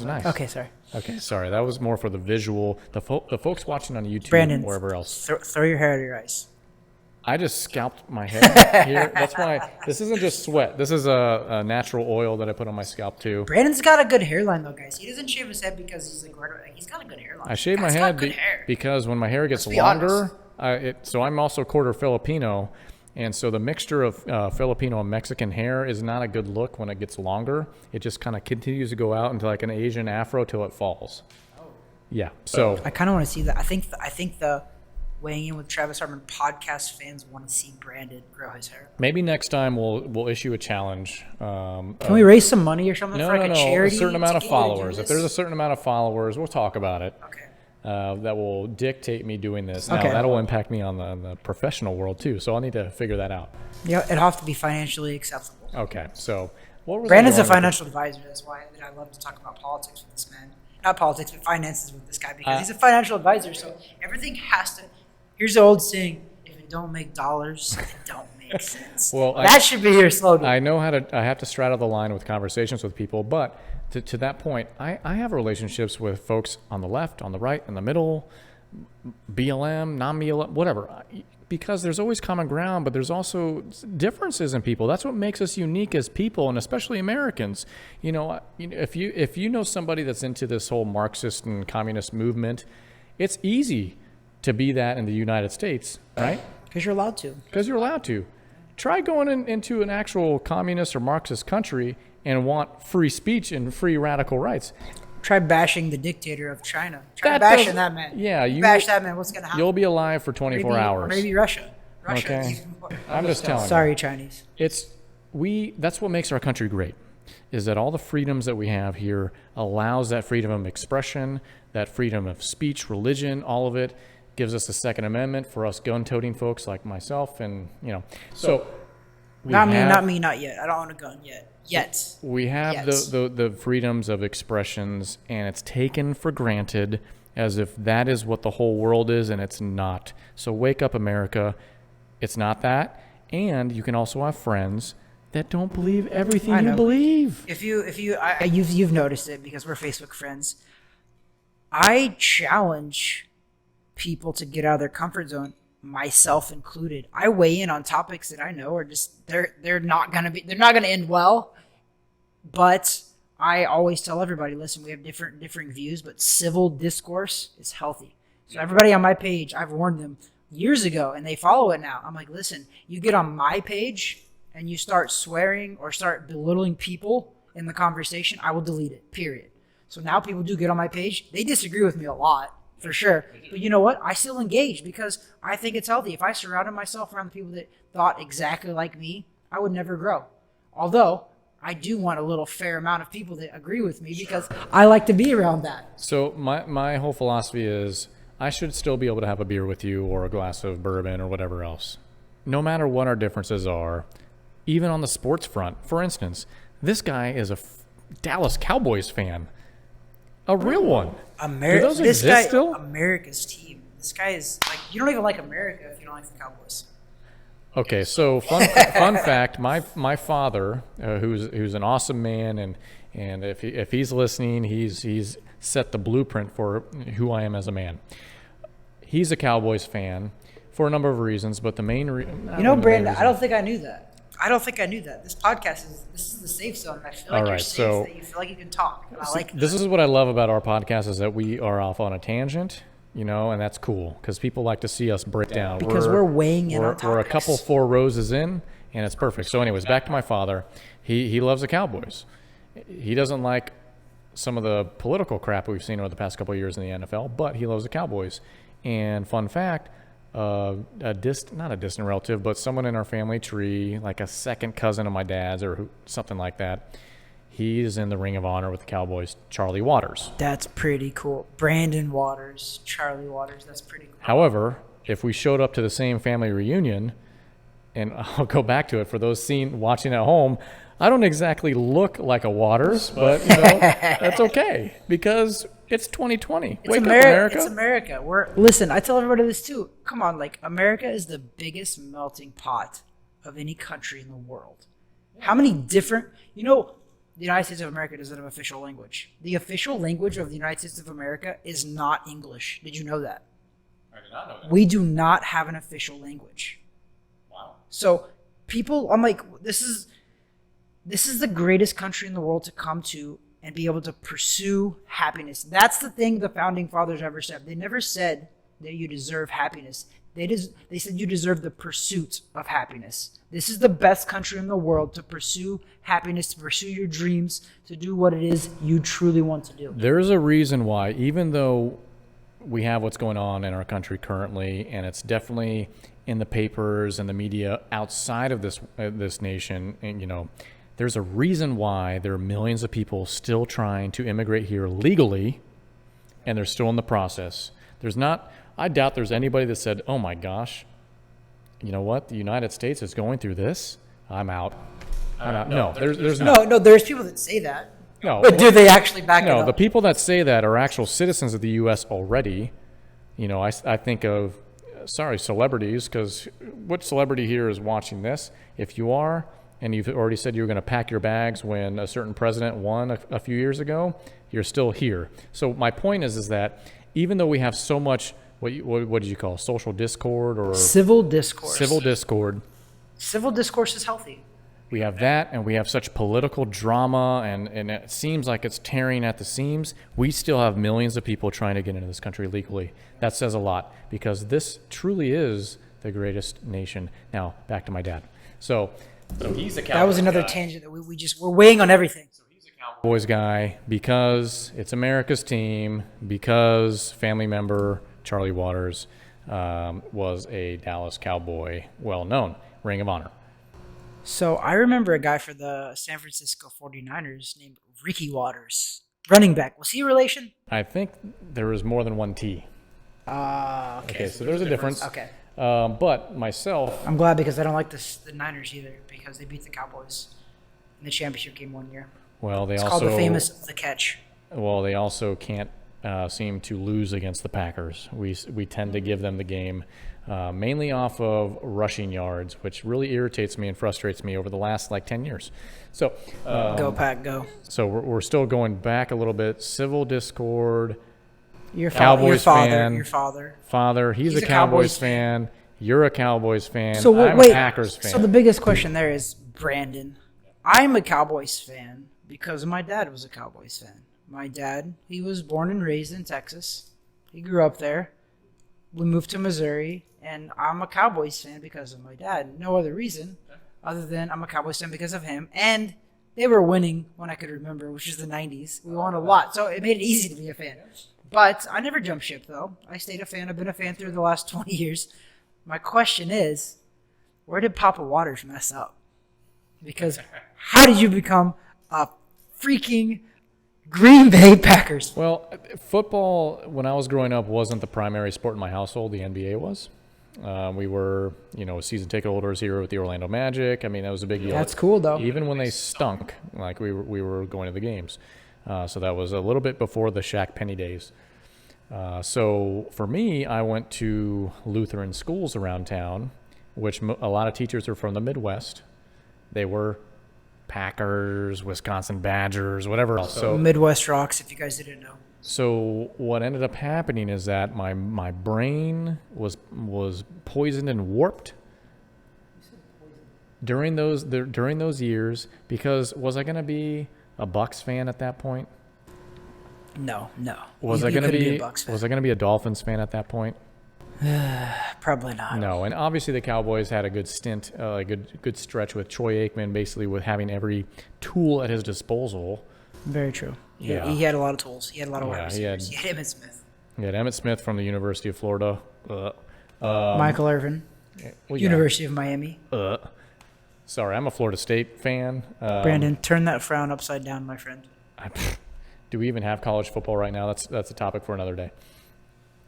nice. Okay, sorry. Okay, sorry. That was more for the visual. The folks watching on YouTube Brandon, wherever else. Throw your hair out of your eyes. I just scalped my head here. That's why this isn't just sweat. This is a natural oil that I put on my scalp too. Brandon's got a good hairline though, guys. He doesn't shave his head because he's like he's got a good hairline. I shave my head because when my hair gets longer, so I'm also quarter Filipino, and so the mixture of Filipino and Mexican hair is not a good look when it gets longer. It just kind of continues to go out into like an Asian afro till it falls. Oh. Yeah. So I kind of want to see that. I think the Weighing In with Travis Hartman podcast fans want to see Brandon grow his hair. Maybe next time we'll issue a challenge. Can we raise some money or something for a charity? A certain amount of followers. If there's a certain amount of followers, we'll talk about it. Okay. That will dictate me doing this. Now, that'll impact me on the professional world too, so I'll need to figure that out. Yeah, it'll have to be financially acceptable. Okay, so what was Brandon's a financial advisor. That's why I love to talk about politics with this man. Not politics, but finances with this guy because he's a financial advisor. So everything has to. Here's the old saying: if it don't make dollars, it don't make sense. Well, that should be your slogan. I know how to. I have to straddle the line with conversations with people, but to that point, I have relationships with folks on the left, on the right, in the middle, BLM, non-BLM, whatever. Because there's always common ground, but there's also differences in people. That's what makes us unique as people, and especially Americans. You know, if you know somebody that's into this whole Marxist and communist movement, it's easy to be that in the United States, right? Because you're allowed to. Because you're allowed to. Try going into an actual communist or Marxist country and want free speech and free radical rights. Try bashing the dictator of China. Try bashing that man. Yeah, you bash that man. What's going to happen? You'll be alive for 24 hours. Or maybe Russia. Okay. I'm just telling you. Sorry, Chinese. That's what makes our country great, is that all the freedoms that we have here allows that freedom of expression, that freedom of speech, religion, all of it. Gives us the Second Amendment for us gun-toting folks like myself, and So, not me, not yet. I don't own a gun yet. We have the freedoms of expressions, and it's taken for granted as if that is what the whole world is, and it's not. So wake up, America. It's not that, and you can also have friends that don't believe everything you believe. You've noticed it because we're Facebook friends. I challenge people to get out of their comfort zone, myself included. I weigh in on topics that I know are just they're not gonna end well. But I always tell everybody, listen, we have differing views, but civil discourse is healthy. So everybody on my page, I've warned them years ago, and they follow it now. I'm like, listen, you get on my page and you start swearing or start belittling people in the conversation, I will delete it. Period. So now people do get on my page. They disagree with me a lot. For sure. But you know what? I still engage because I think it's healthy. If I surrounded myself around the people that thought exactly like me, I would never grow. Although, I do want a little fair amount of people that agree with me because I like to be around that. So my whole philosophy is I should still be able to have a beer with you or a glass of bourbon or whatever else. No matter what our differences are, even on the sports front. For instance, this guy is a Dallas Cowboys fan. A real one. Do those exist still? America's team. This guy is like, you don't even like America if you don't like the Cowboys. Okay, so fun fact: my father, who's an awesome man, and if he's listening, he's set the blueprint for who I am as a man. He's a Cowboys fan for a number of reasons, but the main Brandon, I don't think I knew that. This podcast is the safe zone. I feel like you're safe, that you feel like you can talk. I like that. This is what I love about our podcast is that we are off on a tangent. And that's cool because people like to see us break down. Because we're weighing in on topics. We're a couple 4 roses in, and it's perfect. So anyways, back to my father. He loves the Cowboys. He doesn't like some of the political crap we've seen over the past couple of years in the NFL, but he loves the Cowboys. And fun fact, not a distant relative, but someone in our family tree, like a second cousin of my dad's or something like that, he's in the Ring of Honor with the Cowboys, Charlie Waters. That's pretty cool. Brandon Waters, Charlie Waters, that's pretty cool. However, if we showed up to the same family reunion, and I'll go back to it for those watching at home, I don't exactly look like a Waters, but that's okay because it's 2020. Wake up, America. It's America. Listen, I tell everybody this too. Come on, like America is the biggest melting pot of any country in the world. How many different, the United States of America doesn't have an official language. The official language of the United States of America is not English. Did you know that? I did not know that. We do not have an official language. Wow. So I'm like, this is the greatest country in the world to come to and be able to pursue happiness. That's the thing the founding fathers ever said. They never said that you deserve happiness. They said you deserve the pursuit of happiness. This is the best country in the world to pursue happiness, to pursue your dreams, to do what it is you truly want to do. There's a reason why, even though we have what's going on in our country currently, and it's definitely in the papers and the media outside of this nation, and there's a reason why there are millions of people still trying to immigrate here legally, and they're still in the process. I doubt there's anybody that said, oh my gosh, you know what? The United States is going through this. I'm out. No, there's not. No, there's people that say that. No, but do they actually back it up? No, the people that say that are actual citizens of the U.S. already. I think of, celebrities, because what celebrity here is watching this? If you are, and you've already said you were going to pack your bags when a certain president won a few years ago, you're still here. So my point is that even though we have so much, what did you call it? Social discord or civil discourse? Civil discord. Civil discourse is healthy. We have that, and we have such political drama, and it seems like it's tearing at the seams. We still have millions of people trying to get into this country legally. That says a lot, because this truly is the greatest nation. Now, back to my dad. So he's a Cowboys That was another tangent that we're weighing on everything. So he's a Cowboys guy because it's America's team, because family member Charlie Waters was a Dallas Cowboy, well-known, Ring of Honor. So I remember a guy for the San Francisco 49ers named Ricky Waters, running back. Was he a relation? I think there was more than one T. Okay, so there's a difference. Okay. But myself... I'm glad because I don't like the Niners either because they beat the Cowboys in the championship game one year. Well, it's called the famous The Catch. Well, they also can't seem to lose against the Packers. We tend to give them the game mainly off of rushing yards, which really irritates me and frustrates me over the last 10 years. So go Pack, go. So we're still going back a little bit. Civil discord. Your Cowboys fan. Your father. Father. He's a Cowboys fan. You're a Cowboys fan. So I'm a Packers fan. So the biggest question there is, Brandon, I'm a Cowboys fan because my dad was a Cowboys fan. My dad, he was born and raised in Texas. He grew up there. We moved to Missouri, and I'm a Cowboys fan because of my dad. No other reason other than I'm a Cowboys fan because of him. And they were winning when I could remember, which is the 90s. We won a lot, so it made it easy to be a fan. But I never jumped ship, though. I stayed a fan. I've been a fan through the last 20 years. My question is, where did Papa Waters mess up? Because how did you become a freaking Green Bay Packers? Well, football, when I was growing up, wasn't the primary sport in my household. The NBA was. We were, season ticket holders here with the Orlando Magic. I mean, that was a big deal. That's cool, though. Even when they stunk, like we were going to the games. So that was a little bit before the Shaq Penny days. So for me, I went to Lutheran schools around town, which a lot of teachers are from the Midwest. They were Packers, Wisconsin Badgers, whatever else. So Midwest rocks, if you guys didn't know. So what ended up happening is that my brain was poisoned and warped during those years, because was I going to be a Bucks fan at that point? No. Was I going to be a Bucks fan? Was I going to be a Dolphins fan at that point? Probably not. No, and obviously the Cowboys had a good stint, a good stretch with Troy Aikman, basically with having every tool at his disposal. Very true. Yeah. He had a lot of tools. He had a lot of wide receivers. He had Emmitt Smith. He had Emmitt Smith from the University of Florida. Michael Irvin, University of Miami. Sorry, I'm a Florida State fan. Brandon, turn that frown upside down, my friend. Do we even have college football right now? That's a topic for another day.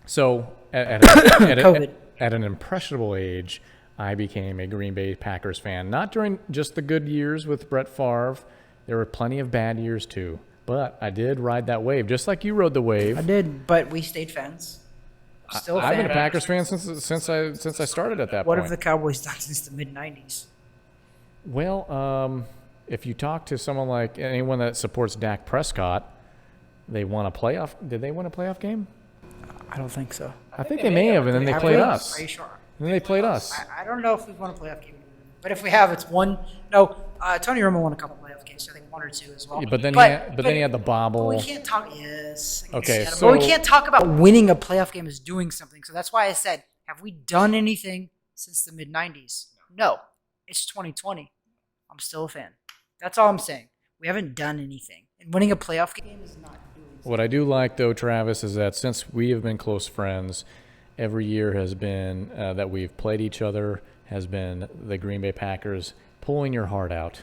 So at an impressionable age, I became a Green Bay Packers fan. Not during just the good years with Brett Favre. There were plenty of bad years too. But I did ride that wave, just like you rode the wave. I did, but we stayed fans. Still I've been a Packers fan since I started at that point. What have the Cowboys done since the mid-'90s? Well, if you talk to someone like anyone that supports Dak Prescott, they won a playoff. Did they win a playoff game? I don't think so. I think they may have, and then they played us. Are you sure? And then they played us. I don't know if we've won a playoff game. But if we have, it's one. No, Tony Romo won a couple playoff games. I think one or two as well. Yeah, but then he had the bobble. We can't talk. Yes. Okay, but we can't talk about winning a playoff game as doing something. So that's why I said, have we done anything since the mid-'90s? No. It's 2020. I'm still a fan. That's all I'm saying. We haven't done anything. And winning a playoff game is not doing something. What I do like, though, Travis, is that since we have been close friends, every year has been that we've played each other has been the Green Bay Packers pulling your heart out,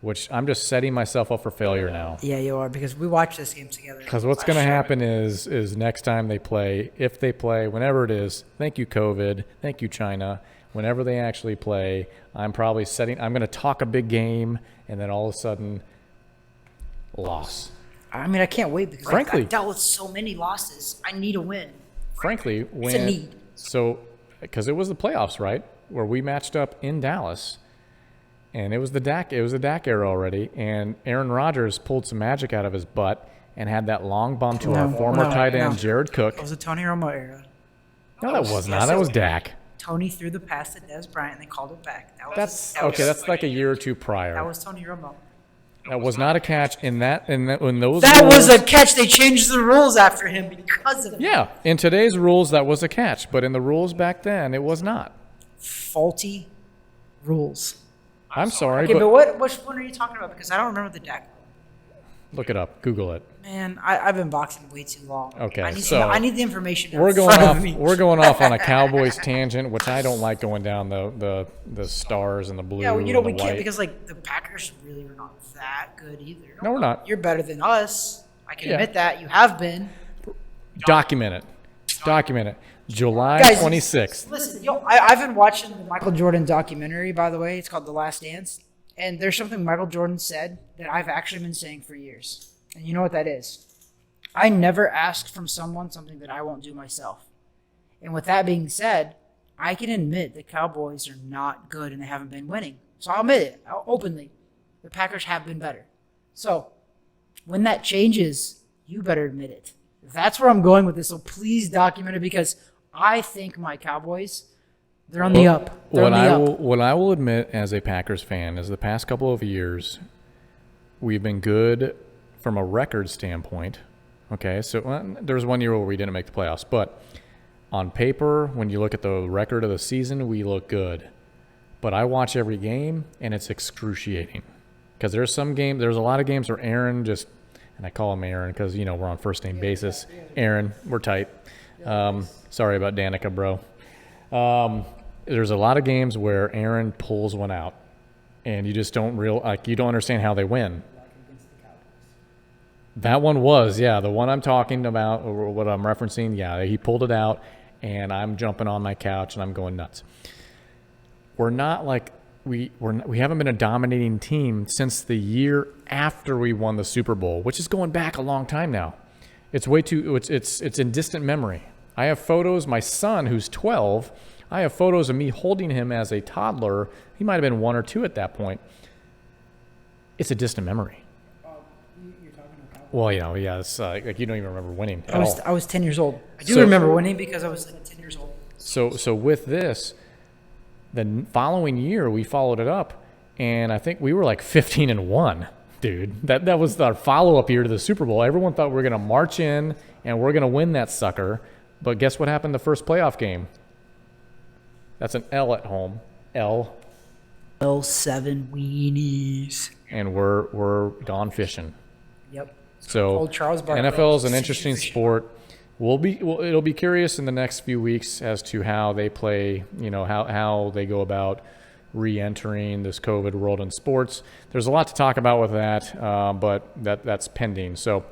which I'm just setting myself up for failure now. Yeah, you are, because we watched this game together. Because what's going to happen is next time they play, if they play, whenever it is, thank you, COVID, thank you, China, whenever they actually play, I'm going to talk a big game, and then all of a sudden, loss. I mean, I can't wait, because frankly, I've dealt with so many losses. I need a win. Frankly, it's a need. So, because it was the playoffs, right, where we matched up in Dallas, and it was the Dak era already, and Aaron Rodgers pulled some magic out of his butt and had that long bomb to our former tight end, Jared Cook. It was a Tony Romo era. No, that was not. That was Dak. Tony threw the pass to Dez Bryant, and they called it back. That's like a year or two prior. That was Tony Romo. That was not a catch in those That rules, was a catch. They changed the rules after him because of it. Yeah, in today's rules, that was a catch. But in the rules back then, it was not. Faulty rules. I'm sorry. Okay, but which one are you talking about? Because I don't remember the Dak. Look it up. Google it. Man, I've been boxing way too long. Okay, I need the information. We're going off on a Cowboys tangent, which I don't like going down the stars and the blue. Yeah, well, and the we white. can't, because the Packers really are not that good either. No, we're not. You're better than us. I can admit that. You have been. Document it. July 26th. Listen, I've been watching the Michael Jordan documentary, by the way. It's called The Last Dance. And there's something Michael Jordan said that I've actually been saying for years. And you know what that is? I never ask from someone something that I won't do myself. And with that being said, I can admit the Cowboys are not good and they haven't been winning. So I'll admit it openly. The Packers have been better. So when that changes, you better admit it. That's where I'm going with this. So please document it, because I think my Cowboys, they're on the up. What I will admit as a Packers fan is the past couple of years, we've been good from a record standpoint. Okay, so there was 1 year where we didn't make the playoffs, but on paper, when you look at the record of the season, we look good. But I watch every game, and it's excruciating. Because there's a lot of games where Aaron just, and I call him Aaron because, we're on first name basis. Aaron, we're tight. Sorry about Danica, bro. There's a lot of games where Aaron pulls one out. and you just don't you don't understand how they win. That one was, yeah, the one I'm talking about, or what I'm referencing. Yeah, he pulled it out, and I'm jumping on my couch and I'm going nuts. We're not like we haven't been a dominating team since the year after we won the Super Bowl, which is going back a long time now. It's way too. It's in distant memory. I have photos. My son, who's 12, I have photos of me holding him as a toddler. He might have been 1 or 2 at that point. It's a distant memory. Well, yeah, it's like you don't even remember winning at all. I was 10 years old. I do remember winning because I was like 10 years old. So with this, the following year we followed it up, and I think we were like 15-1, dude. That was our follow-up year to the Super Bowl. Everyone thought we were going to march in and we're going to win that sucker, but guess what happened the first playoff game? That's an L at home. L7 weenies. And we're gone fishing. Yep. So Old Charles Barkley. NFL is an interesting sport. It'll be curious in the next few weeks as to how they play, how they go about re-entering this COVID world in sports. There's a lot to talk about with that, but that's pending. So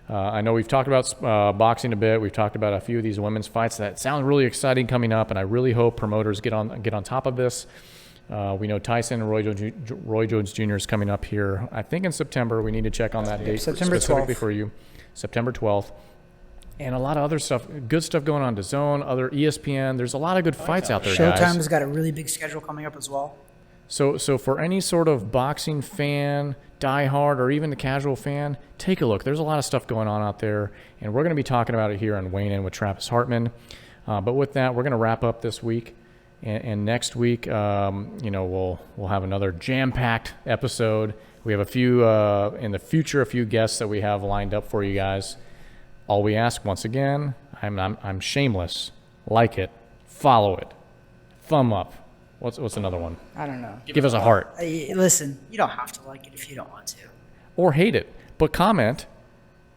I know we've talked about boxing a bit. We've talked about a few of these women's fights that sound really exciting coming up, and I really hope promoters get on top of this. We know Tyson and Roy Jones Jr. is coming up here, I think in September. We need to check on that date September specifically 12th. for you. September 12th. And a lot of other stuff, good stuff going on DAZN, other ESPN. There's a lot of good fights out there, guys. Showtime's got a really big schedule coming up as well. So for any sort of boxing fan, diehard, or even the casual fan, take a look. There's a lot of stuff going on out there, and we're going to be talking about it here on Weighing In with Travis Hartman. But with that, we're going to wrap up this week. And next week, we'll have another jam-packed episode. We have a few in the future, a few guests that we have lined up for you guys. All we ask, once again, I'm shameless. Like it, follow it, thumb up. What's another one? I don't know. Give us a heart. Listen, you don't have to like it if you don't want to. Or hate it, but comment.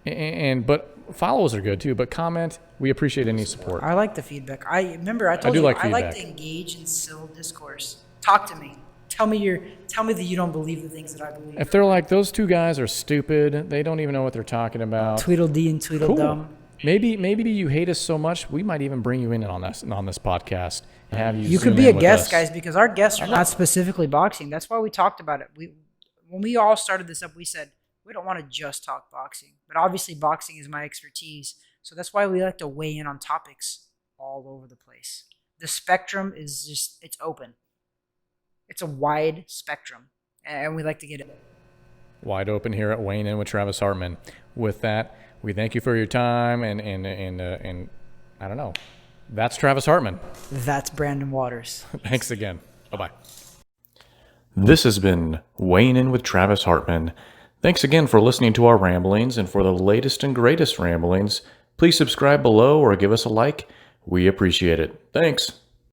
But follows are good too. But comment. We appreciate any support. I like the feedback. I told do you like I like feedback. to engage in civil discourse. Talk to me. Tell me that you don't believe the things that I believe. If they're like, those two guys are stupid, they don't even know what they're talking about. Tweedledee and Tweedledum. Cool. Maybe you hate us so much, we might even bring you in on this podcast and have you. You Zoom could be in a with guest, us. guys, because our guests are not specifically boxing. That's why we talked about it. When we all started this up, we said we don't want to just talk boxing, but obviously boxing is my expertise. So that's why we like to weigh in on topics all over the place. The spectrum is it's open. It's a wide spectrum, and we like to get it Wide open here at Weighing In with Travis Hartman. With that, we thank you for your time, and I don't know. That's Travis Hartman. That's Brandon Waters. Thanks again. Bye-bye. This has been Weighing In with Travis Hartman. Thanks again for listening to our ramblings, and for the latest and greatest ramblings, please subscribe below or give us a like. We appreciate it. Thanks.